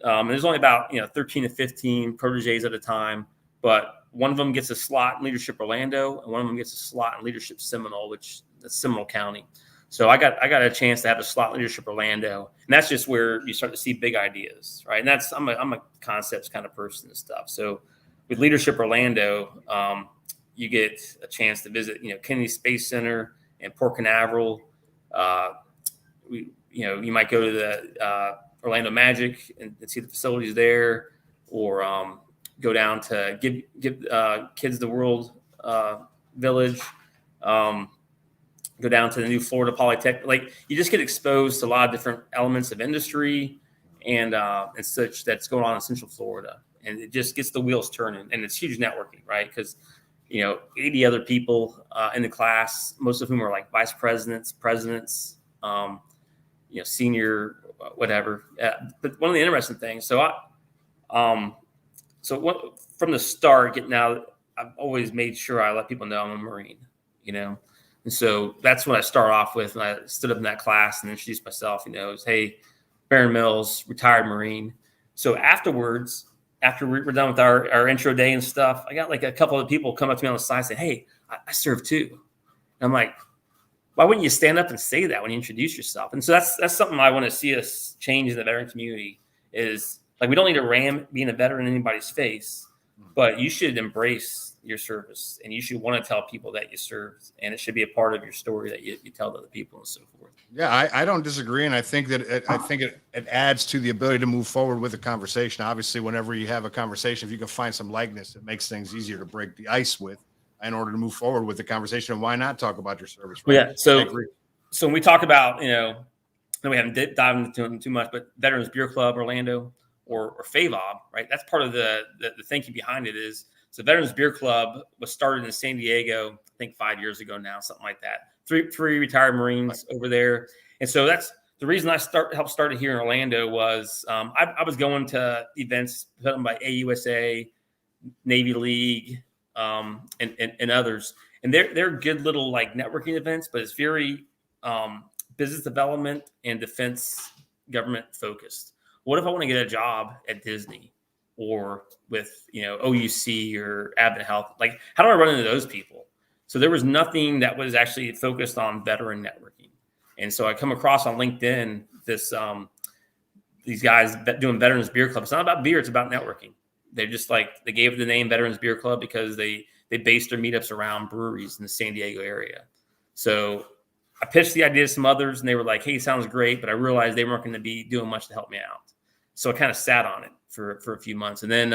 there's only about 13 to 15 proteges at a time, but one of them gets a slot in Leadership Orlando, and one of them gets a slot in Leadership Seminole, which is Seminole County. So I got a chance to have a slot in Leadership Orlando, and that's just where you start to see big ideas, right? And I'm a concepts kind of person and stuff. So with Leadership Orlando, you get a chance to visit, Kennedy Space Center and Port Canaveral. You might go to the Orlando Magic and see the facilities there, or go down to give Kids the World Village. Go down to the new Florida Polytech. Like, you just get exposed to a lot of different elements of industry and such that's going on in Central Florida, and it just gets the wheels turning. And it's huge networking, right? Because 80 other people in the class, most of whom are like vice presidents, senior, whatever. But one of the interesting things, from the start, I've always made sure I let people know I'm a Marine, And so that's what I start off with. And I stood up in that class and introduced myself, hey, Barron Mills, retired Marine. So afterwards, after we're done with our intro day and stuff, I got like a couple of people come up to me on the side and say, hey, I served too. And I'm like, why wouldn't you stand up and say that when you introduce yourself? And so that's something I want to see us change in the veteran community is, like, we don't need to ram being a veteran in anybody's face, but you should embrace your service, and you should want to tell people that you served, and it should be a part of your story that you tell to other people and so forth. Yeah, I don't disagree, and I think that it adds to the ability to move forward with a conversation. Obviously, whenever you have a conversation, if you can find some likeness, it makes things easier to break the ice with in order to move forward with the conversation. And why not talk about your service? Right? Yeah. So when we talk about, then we haven't dived into them too much, but Veterans Beer Club Orlando or FAVOB, right? That's part of the thinking behind it is. So Veterans Beer Club was started in San Diego, I think 5 years ago now, something like that. Three retired Marines over there. And so that's the reason I helped start it here in Orlando was I was going to events put on by AUSA, Navy League, and others. And they're good little like networking events, but it's very business development and defense government focused. What if I want to get a job at Disney or with, OUC or Advent Health? Like, how do I run into those people? So there was nothing that was actually focused on veteran networking. And so I come across on LinkedIn these guys doing Veterans Beer Club. It's not about beer, it's about networking. They're just like, they gave it the name Veterans Beer Club because they based their meetups around breweries in the San Diego area. So I pitched the idea to some others, and they were like, hey, sounds great, but I realized they weren't going to be doing much to help me out. So I kind of sat on it for a few months. And then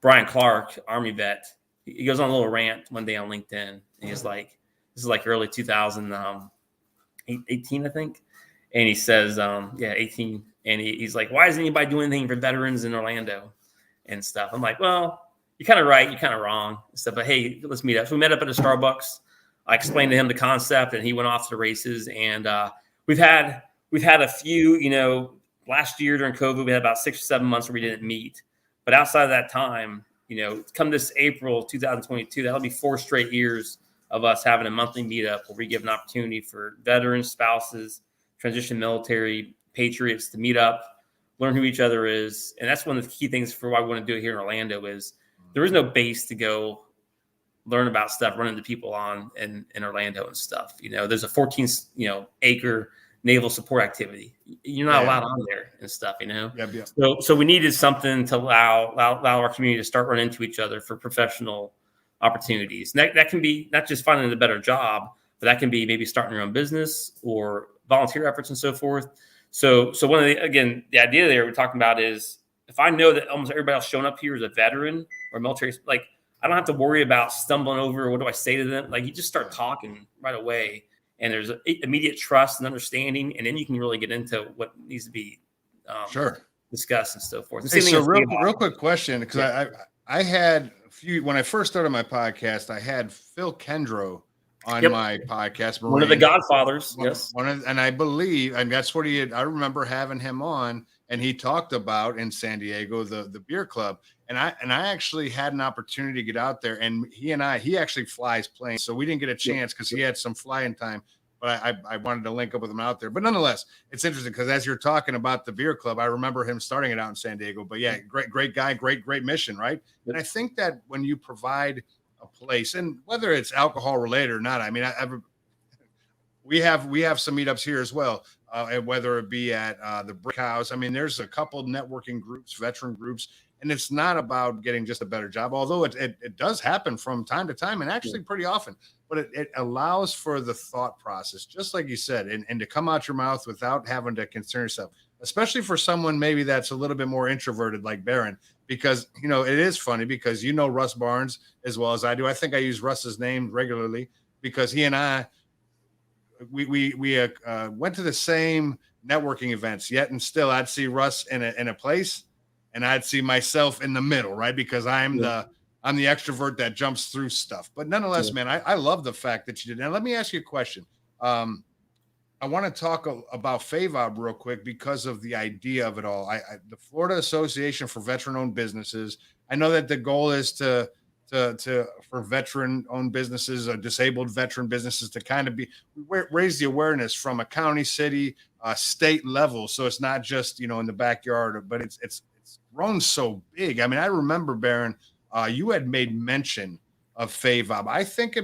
Brian Clark, Army vet, he goes on a little rant one day on LinkedIn. And he's like, this is like early 2018, I think. And he says, 18. And he's like, why isn't anybody doing anything for veterans in Orlando and stuff? I'm like, well, you're kind of right. You're kind of wrong and stuff. But hey, let's meet up. So we met up at a Starbucks. I explained to him the concept, and he went off to the races. And we've had a few, last year during COVID, we had about 6 or 7 months where we didn't meet. But outside of that time, come this April 2022, that'll be 4 straight years of us having a monthly meetup where we give an opportunity for veterans, spouses, transition military, patriots to meet up, learn who each other is. And that's one of the key things for why we want to do it here in Orlando is there is no base to go learn about stuff, run into people on in Orlando and stuff. There's a 14, acre naval support activity. You're not allowed on there and stuff, Yep. So we needed something to allow our community to start running into each other for professional opportunities. And that can be not just finding a better job, but that can be maybe starting your own business or volunteer efforts and so forth. So one of the idea there we're talking about is if I know that almost everybody else showing up here is a veteran or military, like I don't have to worry about stumbling over. What do I say to them? Like you just start talking right away, and there's immediate trust and understanding, and then you can really get into what needs to be discussed and so forth. Hey, so real quick question, because I had a few when I first started my podcast, I had Phil Kendro on my podcast. One of the godfathers, yes. And I believe, and that's what I remember having him on, and he talked about in San Diego, the beer club. And I actually had an opportunity to get out there, and he actually flies planes. So we didn't get a chance because he had some flying time, but I wanted to link up with him out there. But nonetheless, it's interesting because as you're talking about the beer club, I remember him starting it out in San Diego, but yeah, great guy, great mission. Right. And I think that when you provide a place, and whether it's alcohol related or not, I mean, we have some meetups here as well, and whether it be at the Brick House. I mean, there's a couple networking groups, veteran groups, and it's not about getting just a better job, although it does happen from time to time and actually pretty often. But it allows for the thought process, just like you said, and to come out your mouth without having to concern yourself, especially for someone maybe that's a little bit more introverted like Barron. Because, it is funny because Russ Barnes as well as I do. I think I use Russ's name regularly because he and I, we went to the same networking events, yet and still I'd see Russ in a place and I'd see myself in the middle, right? Because I'm the extrovert that jumps through stuff. But nonetheless, man, I love the fact that you did. Now, let me ask you a question. I want to talk about FAVOB real quick because of the idea of it all. The Florida Association for Veteran-Owned Businesses. I know that the goal is for veteran-owned businesses or disabled veteran businesses to kind of raise the awareness from a county, city, state level. So it's not just in the backyard, but it's grown so big. I mean, I remember Barron, you had made mention of FAVOB. I think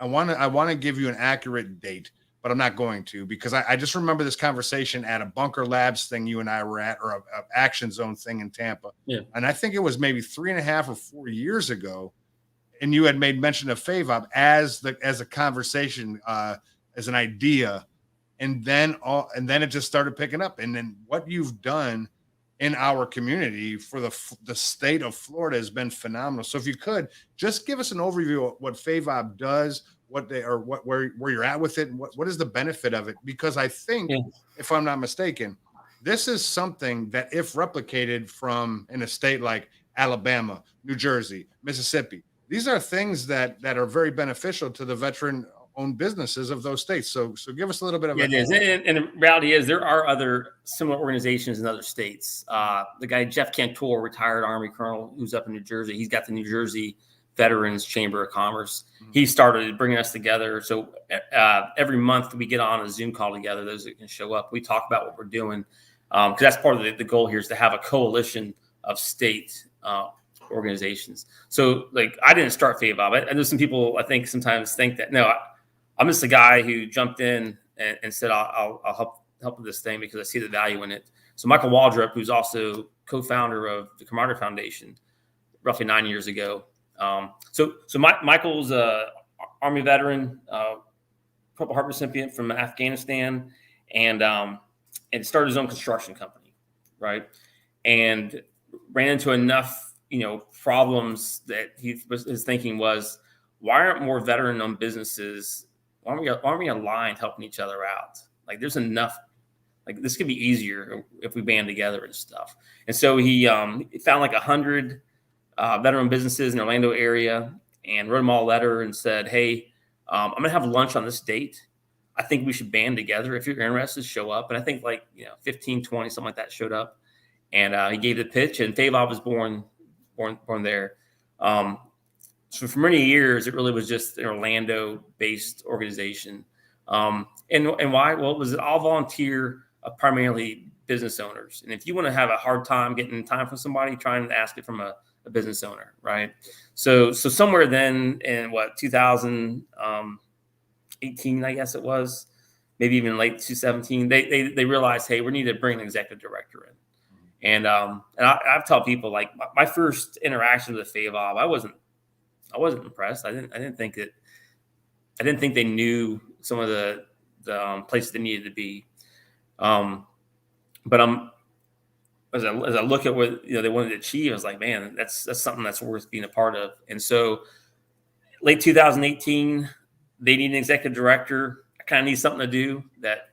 I want to give you an accurate date, but I'm not going to because I just remember this conversation at a Bunker Labs thing you and I were at, or a Action Zone thing in Tampa. Yeah. And I think it was maybe 3.5 or 4 years ago. And you had made mention of FAVOB as a conversation, as an idea. And then it just started picking up. And then what you've done in our community for the state of Florida has been phenomenal. So if you could just give us an overview of what FAVOB does, where you're at with it, and what is the benefit of it? Because I think, if I'm not mistaken, this is something that if replicated from in a state like Alabama, New Jersey, Mississippi, these are things that are very beneficial to the veteran-owned businesses of those states. So give us a little bit of it is. And the reality is there are other similar organizations in other states. The guy, Jeff Cantor, retired Army colonel who's up in New Jersey, he's got the New Jersey Veterans Chamber of Commerce. He started bringing us together. So every month we get on a Zoom call together, those that can show up. We talk about what we're doing because that's part of the goal here is to have a coalition of state organizations. So like I didn't start FAVOB. I know some people I think sometimes think that, no, I'm just a guy who jumped in and said, I'll help with this thing because I see the value in it. So Michael Waldrop, who's also co-founder of the Camaraderie Foundation, roughly 9 years ago. So Michael's a Army veteran, Purple Heart recipient from Afghanistan, and started his own construction company, right? And ran into enough, problems that his thinking was, why aren't more veteran-owned businesses? Why aren't we aligned, helping each other out? Like, there's enough Like this could be easier if we band together and stuff. And so he found like 100 veteran businesses in the Orlando area and wrote them all a letter and said, hey, I'm going to have lunch on this date. I think we should band together. If you're interested, show up. And I think 15, 20, something like that showed up. And he gave the pitch, and FourBlock was born there. So for many years, it really was just an Orlando-based organization. And why? Well, it was all volunteer, primarily business owners. And if you want to have a hard time getting time from somebody, try and ask it from a business owner, right? So somewhere then in 2018, I guess it was, maybe even late 2017, they realized, hey, we need to bring an executive director in. And I've told people, like, my first interaction with FourBlock, I wasn't impressed. I didn't think they knew some of the places they needed to be. But as I look at what they wanted to achieve, I was like, man, that's something that's worth being a part of. And so, late 2018, they need an executive director. I kind of need something to do that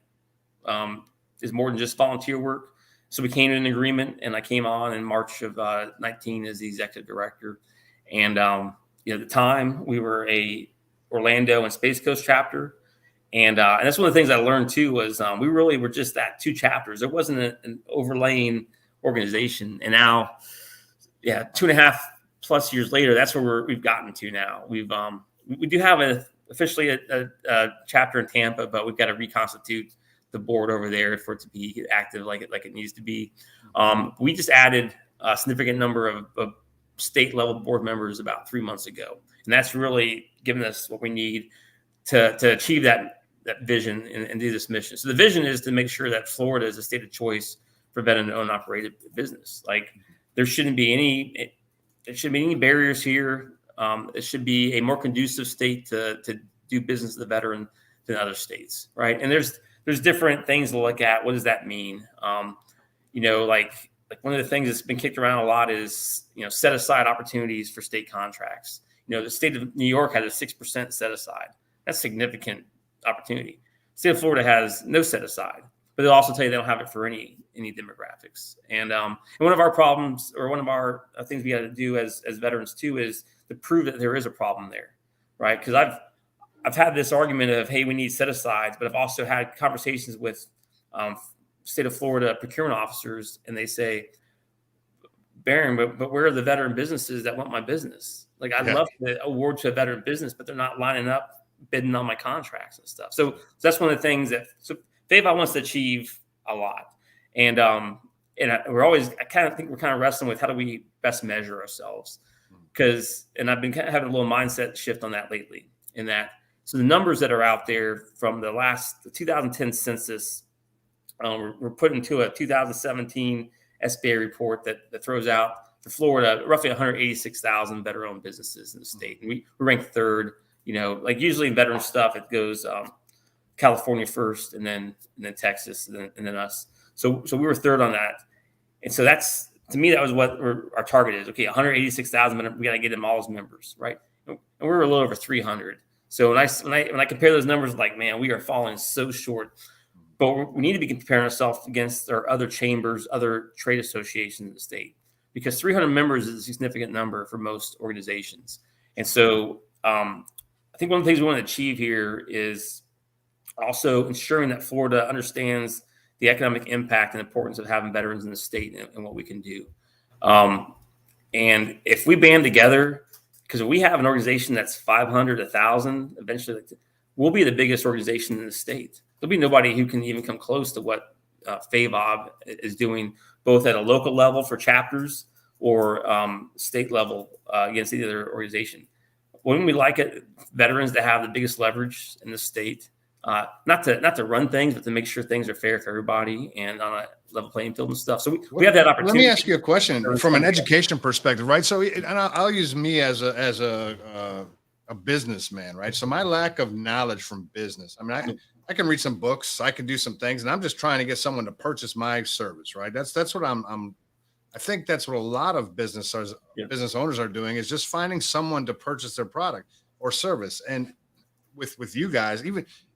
is more than just volunteer work. So we came to an agreement, and I came on in March of 19 as the executive director. And at the time, we were a Orlando and Space Coast chapter. And that's one of the things I learned too, was we really were just that two chapters. There wasn't an overlaying organization. And now, 2.5+ years later, that's where we've gotten to now. We do have officially a chapter in Tampa, but we've got to reconstitute the board over there for it to be active like it needs to be. We just added a significant number of state level board members about 3 months ago. And that's really given us what we need to achieve that vision and do this mission. So the vision is to make sure that Florida is a state of choice for veteran-owned operated business. Like, there shouldn't be any barriers here. It should be a more conducive state to do business with the veteran than other states, right? And there's different things to look at. What does that mean? Like one of the things that's been kicked around a lot is, set aside opportunities for state contracts. The state of New York has a 6% set aside. That's significant opportunity. The state of Florida has no set aside, but they'll also tell you they don't have it for any demographics. And one of our problems, or one of our things we got to do as veterans too, is to prove that there is a problem there, right? Because I've had this argument of, hey, we need set asides, but I've also had conversations with state of Florida procurement officers, and they say, Barron, but where are the veteran businesses that want my business? Like, I'd love to award to a veteran business, but they're not lining up bidding on my contracts and stuff. So that's one of the things that FourBlock wants to achieve a lot. And I kind of think we're kind of wrestling with how do we best measure ourselves? And I've been kind of having a little mindset shift on that lately, in that, so the numbers that are out there from the 2010 census, we're put into a 2017 SBA report that throws out for Florida roughly 186,000 veteran-owned businesses in the state. And we ranked third. Like usually in veteran stuff, it goes California first, and then Texas, and then us. So we were third on that. And so that's, to me, that was what our target is. Okay, 186,000, we got to get them all as members, right? And we were a little over 300. So when I compare those numbers, like, man, we are falling so short. But we need to be comparing ourselves against our other chambers, other trade associations in the state, because 300 members is a significant number for most organizations. And so I think one of the things we want to achieve here is also ensuring that Florida understands the economic impact and importance of having veterans in the state and what we can do. And if we band together, because we have an organization that's 500, 1,000, eventually we'll be the biggest organization in the state. There'll be nobody who can even come close to what FourBlock is doing, both at a local level for chapters or state level against the other organization. Wouldn't we like veterans to have the biggest leverage in the state? Not to run things, but to make sure things are fair for everybody and on a level playing field and stuff. So we have that opportunity. Let me ask you a question from an education perspective, right? So, and I'll use me as a businessman, right? So my lack of knowledge from business. I mean, I can read some books, I can do some things, and I'm just trying to get someone to purchase my service, right? That's what I think that's what a lot of business owners are doing, is just finding someone to purchase their product or service. And with you guys,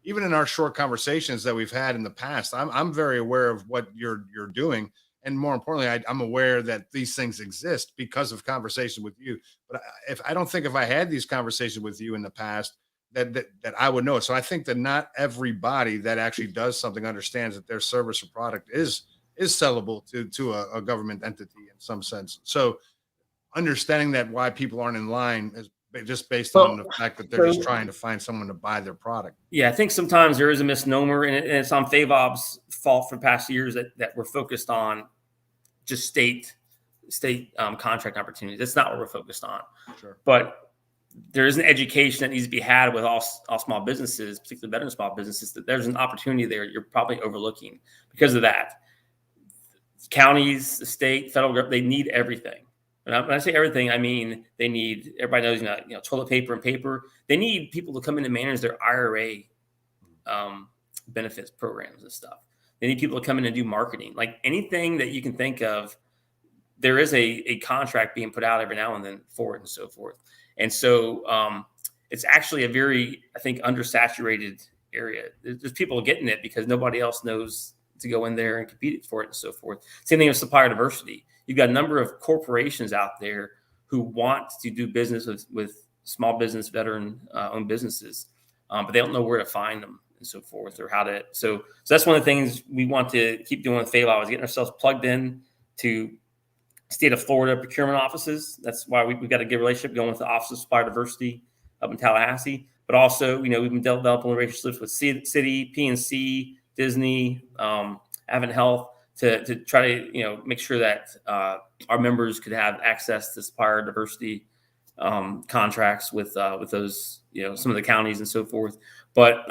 even in our short conversations that we've had in the past, I'm very aware of what you're doing. And more importantly, I'm aware that these things exist because of conversation with you. But if I don't think if I had these conversations with you in the past, that I would know. So I think that not everybody that actually does something understands that their service or product is sellable to a government entity in some sense. So understanding that why people aren't in line is just based on the fact that they're just trying to find someone to buy their product. Yeah, I think sometimes there is a misnomer, and it's on FAVOB's fault for past years that we're focused on just state contract opportunities. That's not what we're focused on. Sure. But there is an education that needs to be had with all small businesses, particularly veteran small businesses, that there's an opportunity there you're probably overlooking because of that. Counties, the state, federal government, they need everything. And when I say everything, I mean they need, everybody knows, toilet paper and paper. They need people to come in and manage their IRA benefits programs and stuff. They need people to come in and do marketing. Like anything that you can think of, there is a contract being put out every now and then for it and so forth. And so it's actually a very, I think, undersaturated area. There's people getting it because nobody else knows to go in there and compete for it and so forth. Same thing with supplier diversity. You've got a number of corporations out there who want to do business with small business, veteran-owned businesses, but they don't know where to find them and so forth, or how to. So that's one of the things we want to keep doing with FAVOB, is getting ourselves plugged in to state of Florida procurement offices. That's why we've got a good relationship going with the Office of Supplier Diversity up in Tallahassee. But also, we've been developing relationships with City, PNC, Disney, Advent Health to try to make sure that our members could have access to supplier diversity contracts with those some of the counties and so forth. But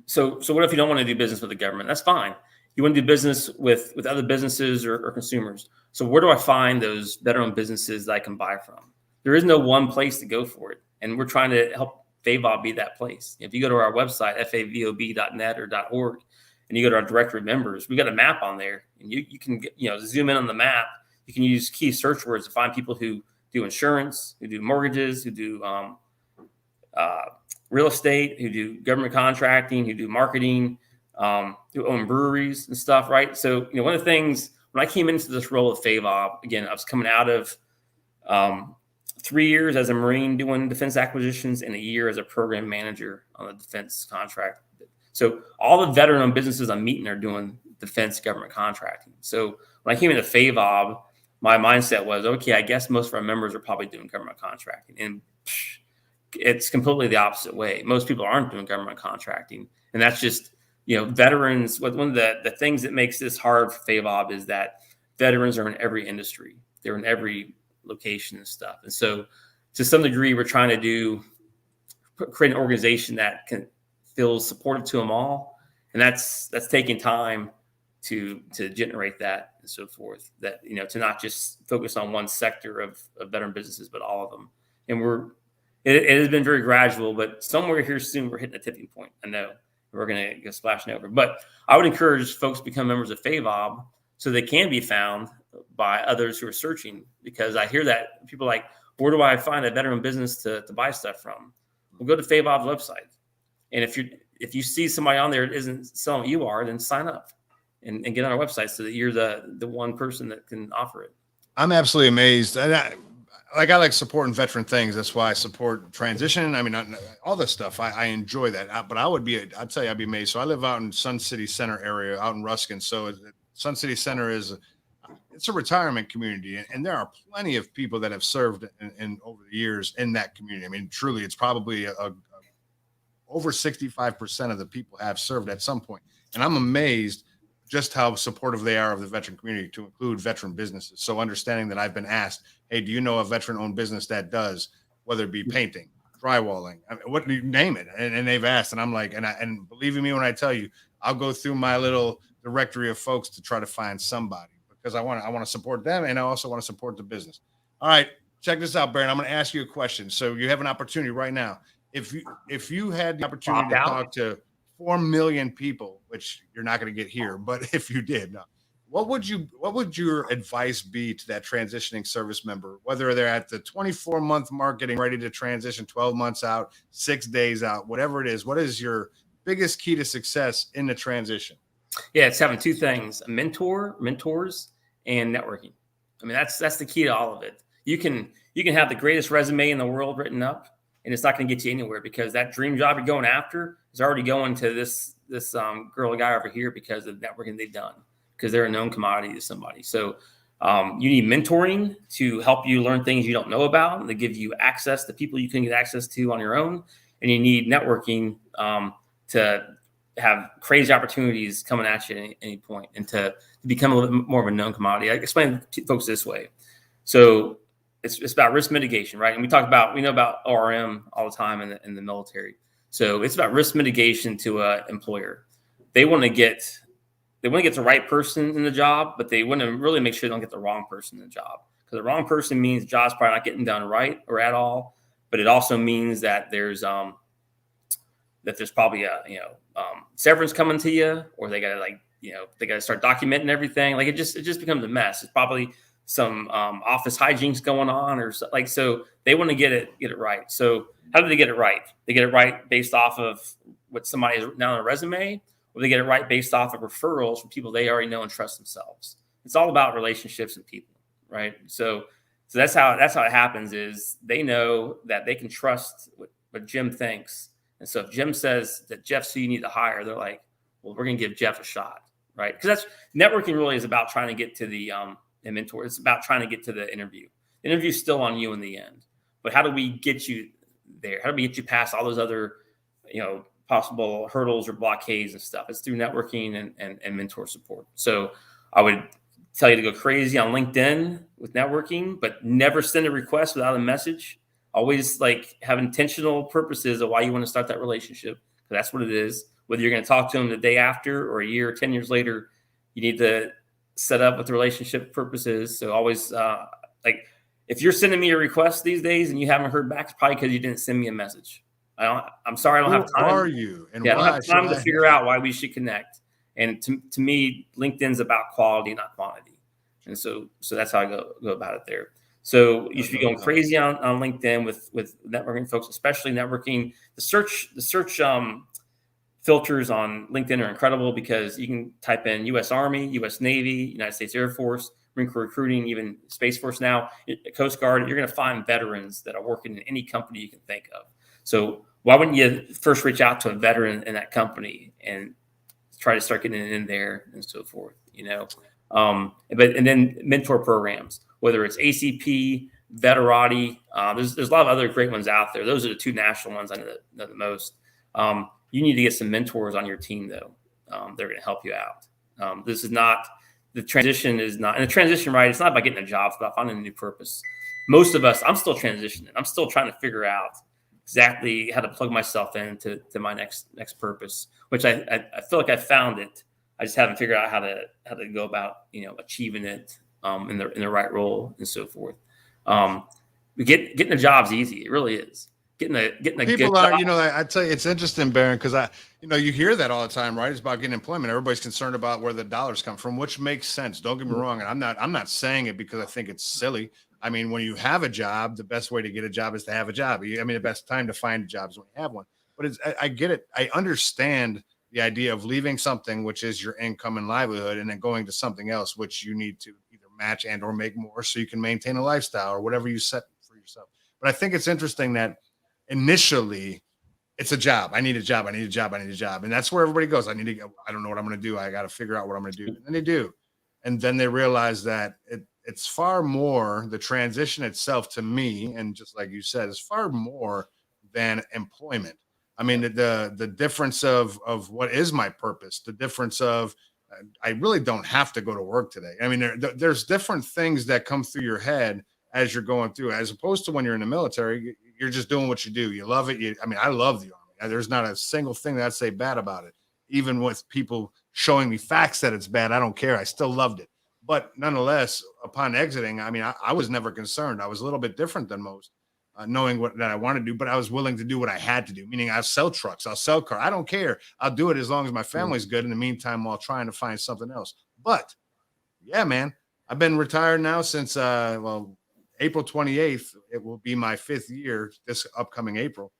so what if you don't want to do business with the government? That's fine. You want to do business with other businesses or consumers. So where do I find those veteran businesses that I can buy from? There is no one place to go for it. And we're trying to help FAVOB be that place. If you go to our website, favob.net or .org, and you go to our directory of members, we got a map on there, and you can zoom in on the map. You can use key search words to find people who do insurance, who do mortgages, who do real estate, who do government contracting, who do marketing, who own breweries and stuff, right? So, one of the things, when I came into this role of FAVOB, again, I was coming out of 3 years as a Marine doing defense acquisitions and a year as a program manager on a defense contract. So all the veteran-owned businesses I'm meeting are doing defense government contracting. So when I came into FAVOB, my mindset was, okay, I guess most of our members are probably doing government contracting. And it's completely the opposite way. Most people aren't doing government contracting. And that's just, veterans, one of the things that makes this hard for FAVOB is that veterans are in every industry. They're in every location and stuff. And so to some degree, we're trying to create an organization that feels supportive to them all. And that's taking time to generate that and so forth, that, to not just focus on one sector of veteran businesses, but all of them. And it has been very gradual, but somewhere here soon, we're hitting a tipping point. I know we're going to go splashing over, but I would encourage folks to become members of FAVOB so they can be found by others who are searching, because I hear that people are like, where do I find a veteran business to buy stuff from? Well, go to FAVOB's website. And if you see somebody on there that isn't selling what you are, then sign up and get on our website so that you're the one person that can offer it. I'm absolutely amazed. And I like supporting veteran things. That's why I support transition. I mean, all this stuff. I enjoy that. But I'd say I'd be amazed. So I live out in Sun City Center area, out in Ruskin. So Sun City Center it's a retirement community, and there are plenty of people that have served in over the years in that community. I mean, truly, it's probably over 65% of the people have served at some point. And I'm amazed just how supportive they are of the veteran community, to include veteran businesses. So understanding that I've been asked, hey, do you know a veteran-owned business that does, whether it be painting, drywalling, I mean, what you name it? And they've asked, and I'm like, and believe me when I tell you, I'll go through my little directory of folks to try to find somebody, because I want to support them, and I also want to support the business. All right, check this out, Barron. I'm going to ask you a question. So you have an opportunity right now. If you had the opportunity to talk to 4 million people, which you're not going to get here, but if you did, what would your advice be to that transitioning service member, whether they're at the 24-month mark, getting ready to transition, 12 months out, 6 days out, whatever it is? What is your biggest key to success in the transition? Yeah, it's having two things: a mentor, mentors, and networking. I mean, that's the key to all of it. You can have the greatest resume in the world written up, and it's not going to get you anywhere, because that dream job you're going after is already going to this girl or guy over here because of the networking they've done, because they're a known commodity to somebody. So you need mentoring to help you learn things you don't know about, and to give you access to people you can get access to on your own. And you need networking to have crazy opportunities coming at you at any point, and to become a little bit more of a known commodity. I explain to folks this way. So it's about risk mitigation, right? And we know about ORM all the time in the military. So it's about risk mitigation to an employer. They want to get the right person in the job, but they want to really make sure they don't get the wrong person in the job, because the wrong person means the job's probably not getting done right or at all. But it also means that there's probably a severance coming to you, or they gotta start documenting everything. Like it just becomes a mess. It's probably some office hijinks going on, or so they want to get it right. So how do they get it right? They get it right based off of what somebody has written down on a resume, or they get it right based off of referrals from people they already know and trust themselves. It's all about relationships and people, right? So that's how it happens. Is they know that they can trust what Jim thinks. And so if Jim says that Jeff's who you need to hire, they're like, well, we're going to give Jeff a shot, right? Because that's networking really is about trying to get to the mentor. It's about trying to get to the interview. The interview's still on you in the end. But how do we get you there? How do we get you past all those other, possible hurdles or blockades and stuff? It's through networking and mentor support. So I would tell you to go crazy on LinkedIn with networking, but never send a request without a message. Always have intentional purposes of why you want to start that relationship, because that's what it is. Whether you're going to talk to them the day after or a year or 10 years later, you need to set up what the relationship purpose is. So always, if you're sending me a request these days and you haven't heard back, it's probably because you didn't send me a message. I'm sorry, I don't have time. Who are you? And I don't have time to figure out why we should connect. And to me, LinkedIn's about quality, not quantity. And so that's how I go about it there. So you should be going crazy on LinkedIn with networking folks, especially networking. The search filters on LinkedIn are incredible, because you can type in U.S. Army, U.S. Navy, United States Air Force, Marine Corps recruiting, even Space Force now, Coast Guard. You're going to find veterans that are working in any company you can think of. So why wouldn't you first reach out to a veteran in that company and try to start getting it in there and so forth, and then mentor programs, whether it's ACP, Veterati, there's a lot of other great ones out there. Those are the two national ones I know the most. You need to get some mentors on your team, though. They're going to help you out. The transition is not, and the transition, right? It's not about getting a job. It's about finding a new purpose. Most of us, I'm still transitioning. I'm still trying to figure out exactly how to plug myself into my next purpose, which I feel like I found it. I just haven't figured out how to go about, achieving it in the right role and so forth. Getting a job's easy. It really is. Getting a people good are, job. I tell you, it's interesting, Barron, because you hear that all the time, right? It's about getting employment. Everybody's concerned about where the dollars come from, which makes sense. Don't get me wrong. And I'm not saying it because I think it's silly. I mean, when you have a job, the best way to get a job is to have a job. The best time to find a job is when you have one. But I get it. I understand the idea of leaving something, which is your income and livelihood, and then going to something else, which you need to either match and or make more so you can maintain a lifestyle or whatever you set for yourself. But I think it's interesting that initially it's a job. I need a job. And that's where everybody goes. I don't know what I'm going to do. I got to figure out what I'm going to do. And then they do. And then they realize that it's far more, the transition itself to me, and just like you said, is far more than employment. I mean, the difference of what is my purpose, the difference of I really don't have to go to work today. I mean, there's different things that come through your head as you're going through, as opposed to when you're in the military. You're just doing what you do. You love it. I love the Army. There's not a single thing that I'd say bad about it. Even with people showing me facts that it's bad, I don't care. I still loved it. But nonetheless, upon exiting, I was never concerned. I was a little bit different than most, knowing that I wanted to do, but I was willing to do what I had to do, meaning I'll sell trucks, I'll sell cars. I don't care. I'll do it as long as my family's good in the meantime while trying to find something else. But Yeah, man. I've been retired now since well, April 28th. It will be my 5th year this upcoming April.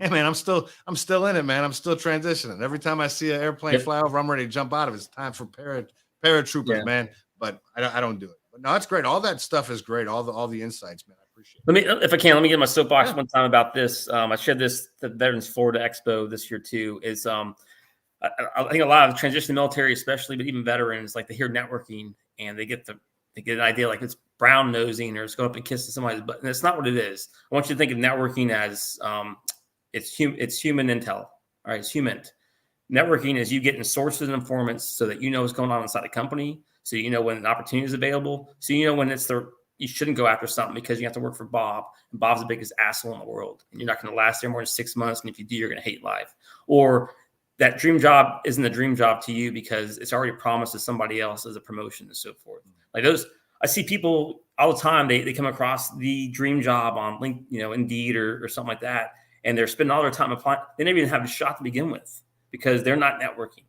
Yeah, man, I'm still in it, man. I'm still transitioning. Every time I see an airplane Yep. fly over, I'm ready to jump out of it. It's time for paratroopers, Yeah. man. But I don't do it. But no, it's great. All that stuff is great. All the insights, man. I appreciate it. Let me, if I can, let me get my soapbox one time about this. I shared this at the Veterans Florida Expo this year too. Is I think a lot of transition military, especially, but even veterans, like they hear networking and they get an idea like it's brown nosing or it's going up and kissing somebody's butt. And it's not what it is. I want you to think of networking as it's human intel. All right, it's human. Networking is you getting sources and informants so that you know what's going on inside the company, so you know when an opportunity is available, so you know when you shouldn't go after something because you have to work for Bob, and Bob's the biggest asshole in the world, and you're not going to last there more than 6 months, and if you do, you're going to hate life. Or that dream job isn't a dream job to you because it's already promised to somebody else as a promotion and so forth. Like those, I see people all the time. They come across the dream job on Indeed or something like that, and they're spending all their time applying. They never even have a shot to begin with because they're not networking.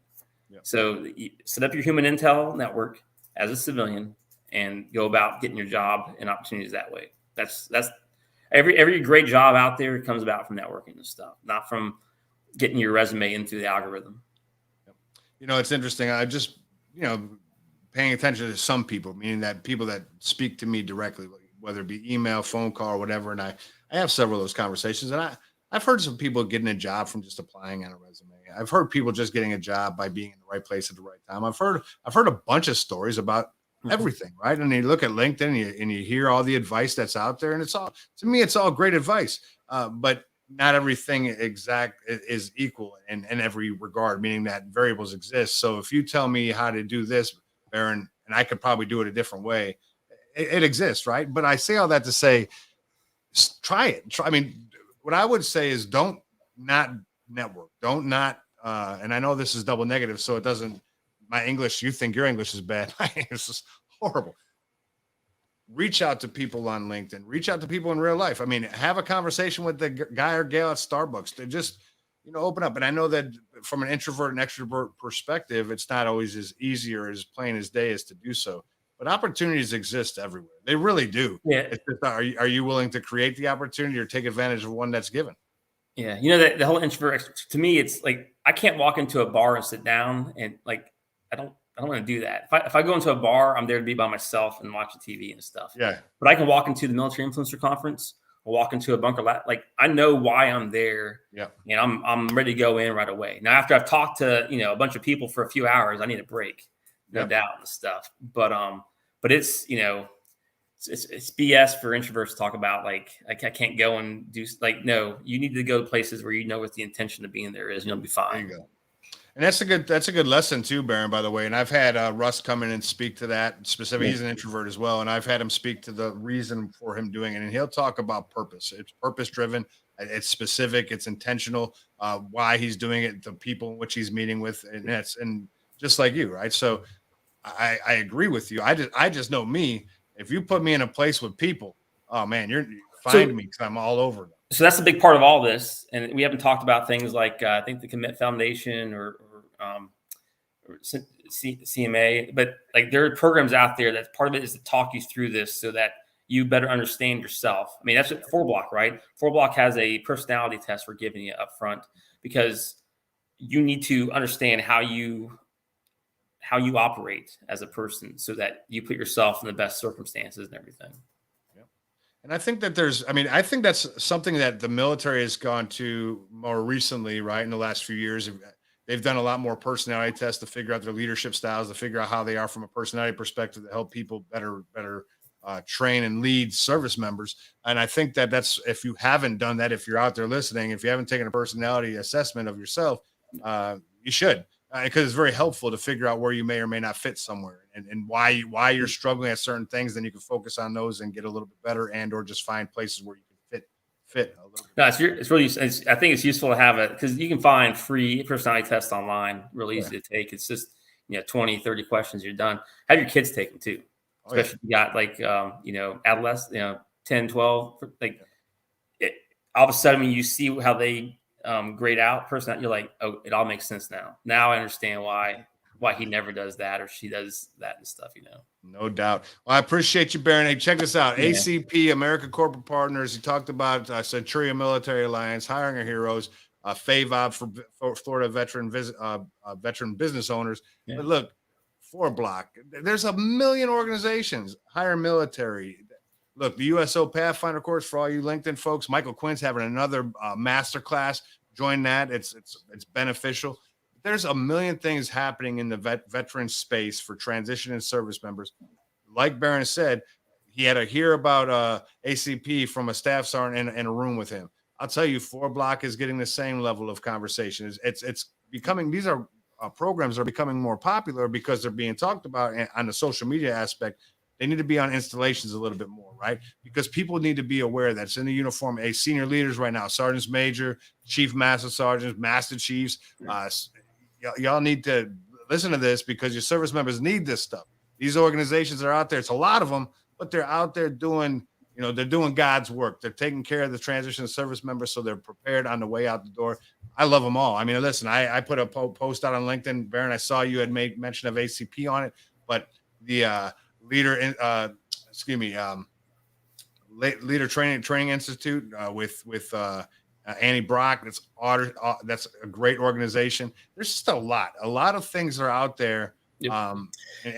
Yep. So you set up your human intel network as a civilian and go about getting your job and opportunities that way. That's every great job out there comes about from networking and stuff, not from getting your resume into the algorithm. You know, it's interesting. I just, paying attention to some people, meaning that people that speak to me directly, whether it be email, phone call, or whatever. And I have several of those conversations, and I've heard some people getting a job from just applying on a resume. I've heard people just getting a job by being in the right place at the right time. I've heard a bunch of stories about everything, right? And you look at LinkedIn and you hear all the advice that's out there, and it's all great advice. But not everything is equal in every regard, meaning that variables exist. So if you tell me how to do this, Barron, and I could probably do it a different way, it exists, right? But I say all that to say, try it. I mean, what I would say is don't not network. Don't not, and I know this is double negative, so it doesn't, my English, you think your English is bad. It's just horrible. Reach out to people on LinkedIn, reach out to people in real life. I mean, have a conversation with the guy or gal at Starbucks to just, open up. And I know that from an introvert and extrovert perspective, it's not always as easy or as plain as day as to do so, but opportunities exist everywhere. They really do. Yeah. It's just, are you willing to create the opportunity or take advantage of one that's given? Yeah. That the whole introvert, to me, it's like, I can't walk into a bar and sit down and like, I don't want to do that. If I go into a bar, I'm there to be by myself and watch the TV and stuff. Yeah. But I can walk into the military influencer conference or walk into a bunker lab. Like I know why I'm there. Yeah. And I'm ready to go in right away. Now, after I've talked to, a bunch of people for a few hours, I need a break, no doubt and stuff. But it's, it's BS for introverts to talk about like I can't go and do no, you need to go to places where what the intention of being there is, and you'll be fine. There you go. And that's a good lesson too, Barron, by the way. And I've had Russ come in and speak to that specifically. He's an introvert as well. And I've had him speak to the reason for him doing it. And he'll talk about purpose. It's purpose driven. It's specific. It's intentional. Why he's doing it, the people in which he's meeting with, and just like you, right? So I agree with you. I just know me. If you put me in a place with people, oh man, you find me because I'm all over them. So that's a big part of all this, and we haven't talked about things like I think the Commit Foundation or CMA, but like there are programs out there that part of it is to talk you through this so that you better understand yourself. I mean, that's what FourBlock, right? FourBlock has a personality test we're giving you up front because you need to understand how you operate as a person so that you put yourself in the best circumstances and everything. And I think that I think that's something that the military has gone to more recently, right? In the last few years, they've done a lot more personality tests to figure out their leadership styles, to figure out how they are from a personality perspective, to help people better train and lead service members. And I think that that's, if you haven't done that, if you're out there listening, if you haven't taken a personality assessment of yourself, you should. Because it's very helpful to figure out where you may or may not fit somewhere and why you're struggling at certain things. Then you can focus on those and get a little bit better, and or just find places where you can fit a little bit. No, it's really. I think it's useful to have it because you can find free personality tests online, really easy to take. It's just 20, 30 questions, you're done. Have your kids take them too, especially if you got like adolescent, 10, 12, all of a sudden when you see how they grade out person, you're like, oh, it all makes sense now. Now I understand why why he never does that or she does that and stuff, No doubt. Well, I appreciate you, Barron. Hey, check this out. Yeah. ACP, American Corporate Partners. He talked about Centurion Military Alliance, Hiring Our Heroes, FAVOB for Florida veteran business owners. Yeah. But look, FourBlock. There's a million organizations. Hire Military. Look, the USO Pathfinder course for all you LinkedIn folks. Michael Quinn's having another masterclass. Join that. It's beneficial. There's a million things happening in the veteran space for transition and service members. Like Barron said, he had to hear about ACP from a staff sergeant in a room with him. I'll tell you, FourBlock is getting the same level of conversation. It's becoming, these are programs are becoming more popular because they're being talked about on the social media aspect. They need to be on installations a little bit more, right? Because people need to be aware that it's in the uniform. Senior leaders right now, sergeants major, chief master sergeants, master chiefs, y'all need to listen to this because your service members need this stuff. These organizations are out there. It's a lot of them, but they're out there doing, they're doing God's work. They're taking care of the transition service members so they're prepared on the way out the door. I love them all. I mean, listen, I put a post out on LinkedIn. Barron, I saw you had made mention of ACP on it, but the Leader Training Institute with Annie Brock. That's a great organization. There's just a lot of things are out there, and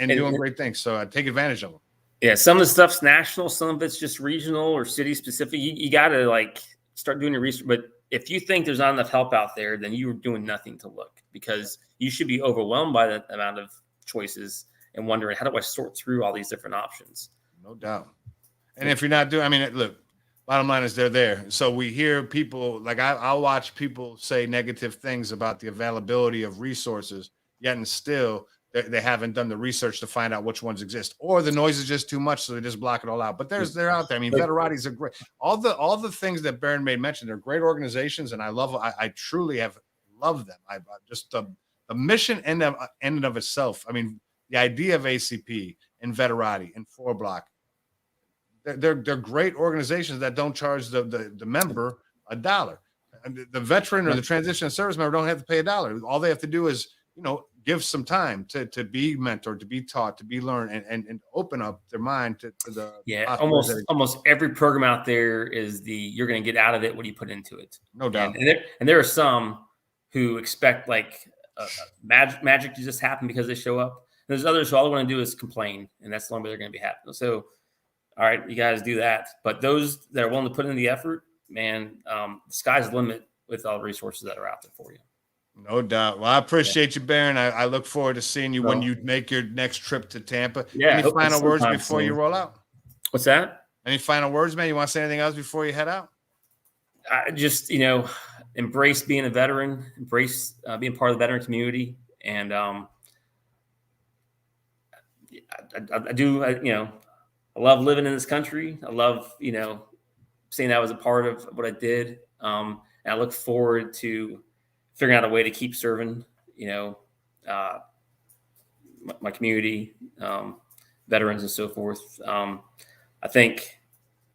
doing great things. So take advantage of them. Yeah, some of the stuff's national, some of it's just regional or city specific. You got to start doing your research. But if you think there's not enough help out there, then you're doing nothing to look, because you should be overwhelmed by the amount of choices and wondering, how do I sort through all these different options? No doubt. And if you're not doing, look, bottom line is they're there. So we hear people, I'll watch people say negative things about the availability of resources, yet and still they haven't done the research to find out which ones exist, or the noise is just too much, so they just block it all out. But they're out there. Veterati's are great. All the things that Barron made mention, they're great organizations, and I truly have loved them. I just the mission in and of itself. The idea of ACP and Veterati and FourBlock, they're great organizations that don't charge the member $1. The veteran or the transition service member don't have to pay $1. All they have to do is, give some time to be mentored, to be taught, to be learned, and open up their mind to the almost every program out there is you're going to get out of it what you put into it. No doubt. And there are some who expect magic to just happen because they show up. There's others who all they want to do is complain, and that's the only way they're going to be happy. So, all right, you guys do that. But those that are willing to put in the effort, man, the sky's the limit with all the resources that are out there for you. No doubt. Well, I appreciate you, Barron. I look forward to seeing you when you make your next trip to Tampa. Yeah. Any final words before you roll out? What's that? Any final words, man? You want to say anything else before you head out? Just, embrace being a veteran, embrace being part of the veteran community. And I love living in this country. I love, saying I was a part of what I did. And I look forward to figuring out a way to keep serving, my community, veterans and so forth. I think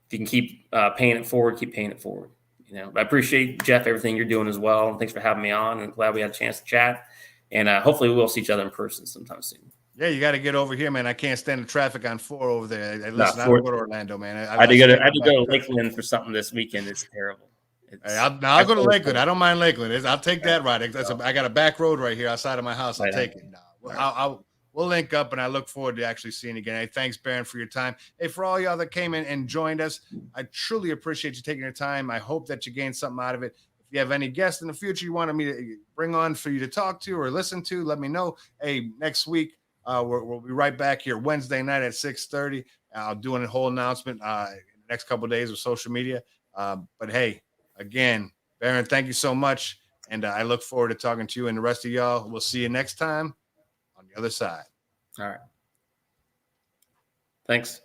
if you can keep paying it forward, keep paying it forward. But I appreciate, Jeff, everything you're doing as well. And thanks for having me on, and glad we had a chance to chat. And hopefully we'll see each other in person sometime soon. Yeah, you got to get over here, man. I can't stand the traffic on 4 over there. I don't go to Orlando, man. I had to go to Lakeland for something this weekend. It's terrible. I'll go to Lakeland. I don't mind Lakeland. I'll take that ride. I got a back road right here outside of my house. I'll take it. We'll link up, and I look forward to actually seeing you again. Hey, thanks, Barron, for your time. Hey, for all y'all that came in and joined us, I truly appreciate you taking your time. I hope that you gained something out of it. If you have any guests in the future you wanted me to bring on for you to talk to or listen to, let me know. Hey, next week, we'll be right back here Wednesday night at 6:30. I'll do a whole announcement in the next couple of days with social media. But hey, again, Barron, thank you so much. And I look forward to talking to you and the rest of y'all. We'll see you next time on the other side. All right. Thanks.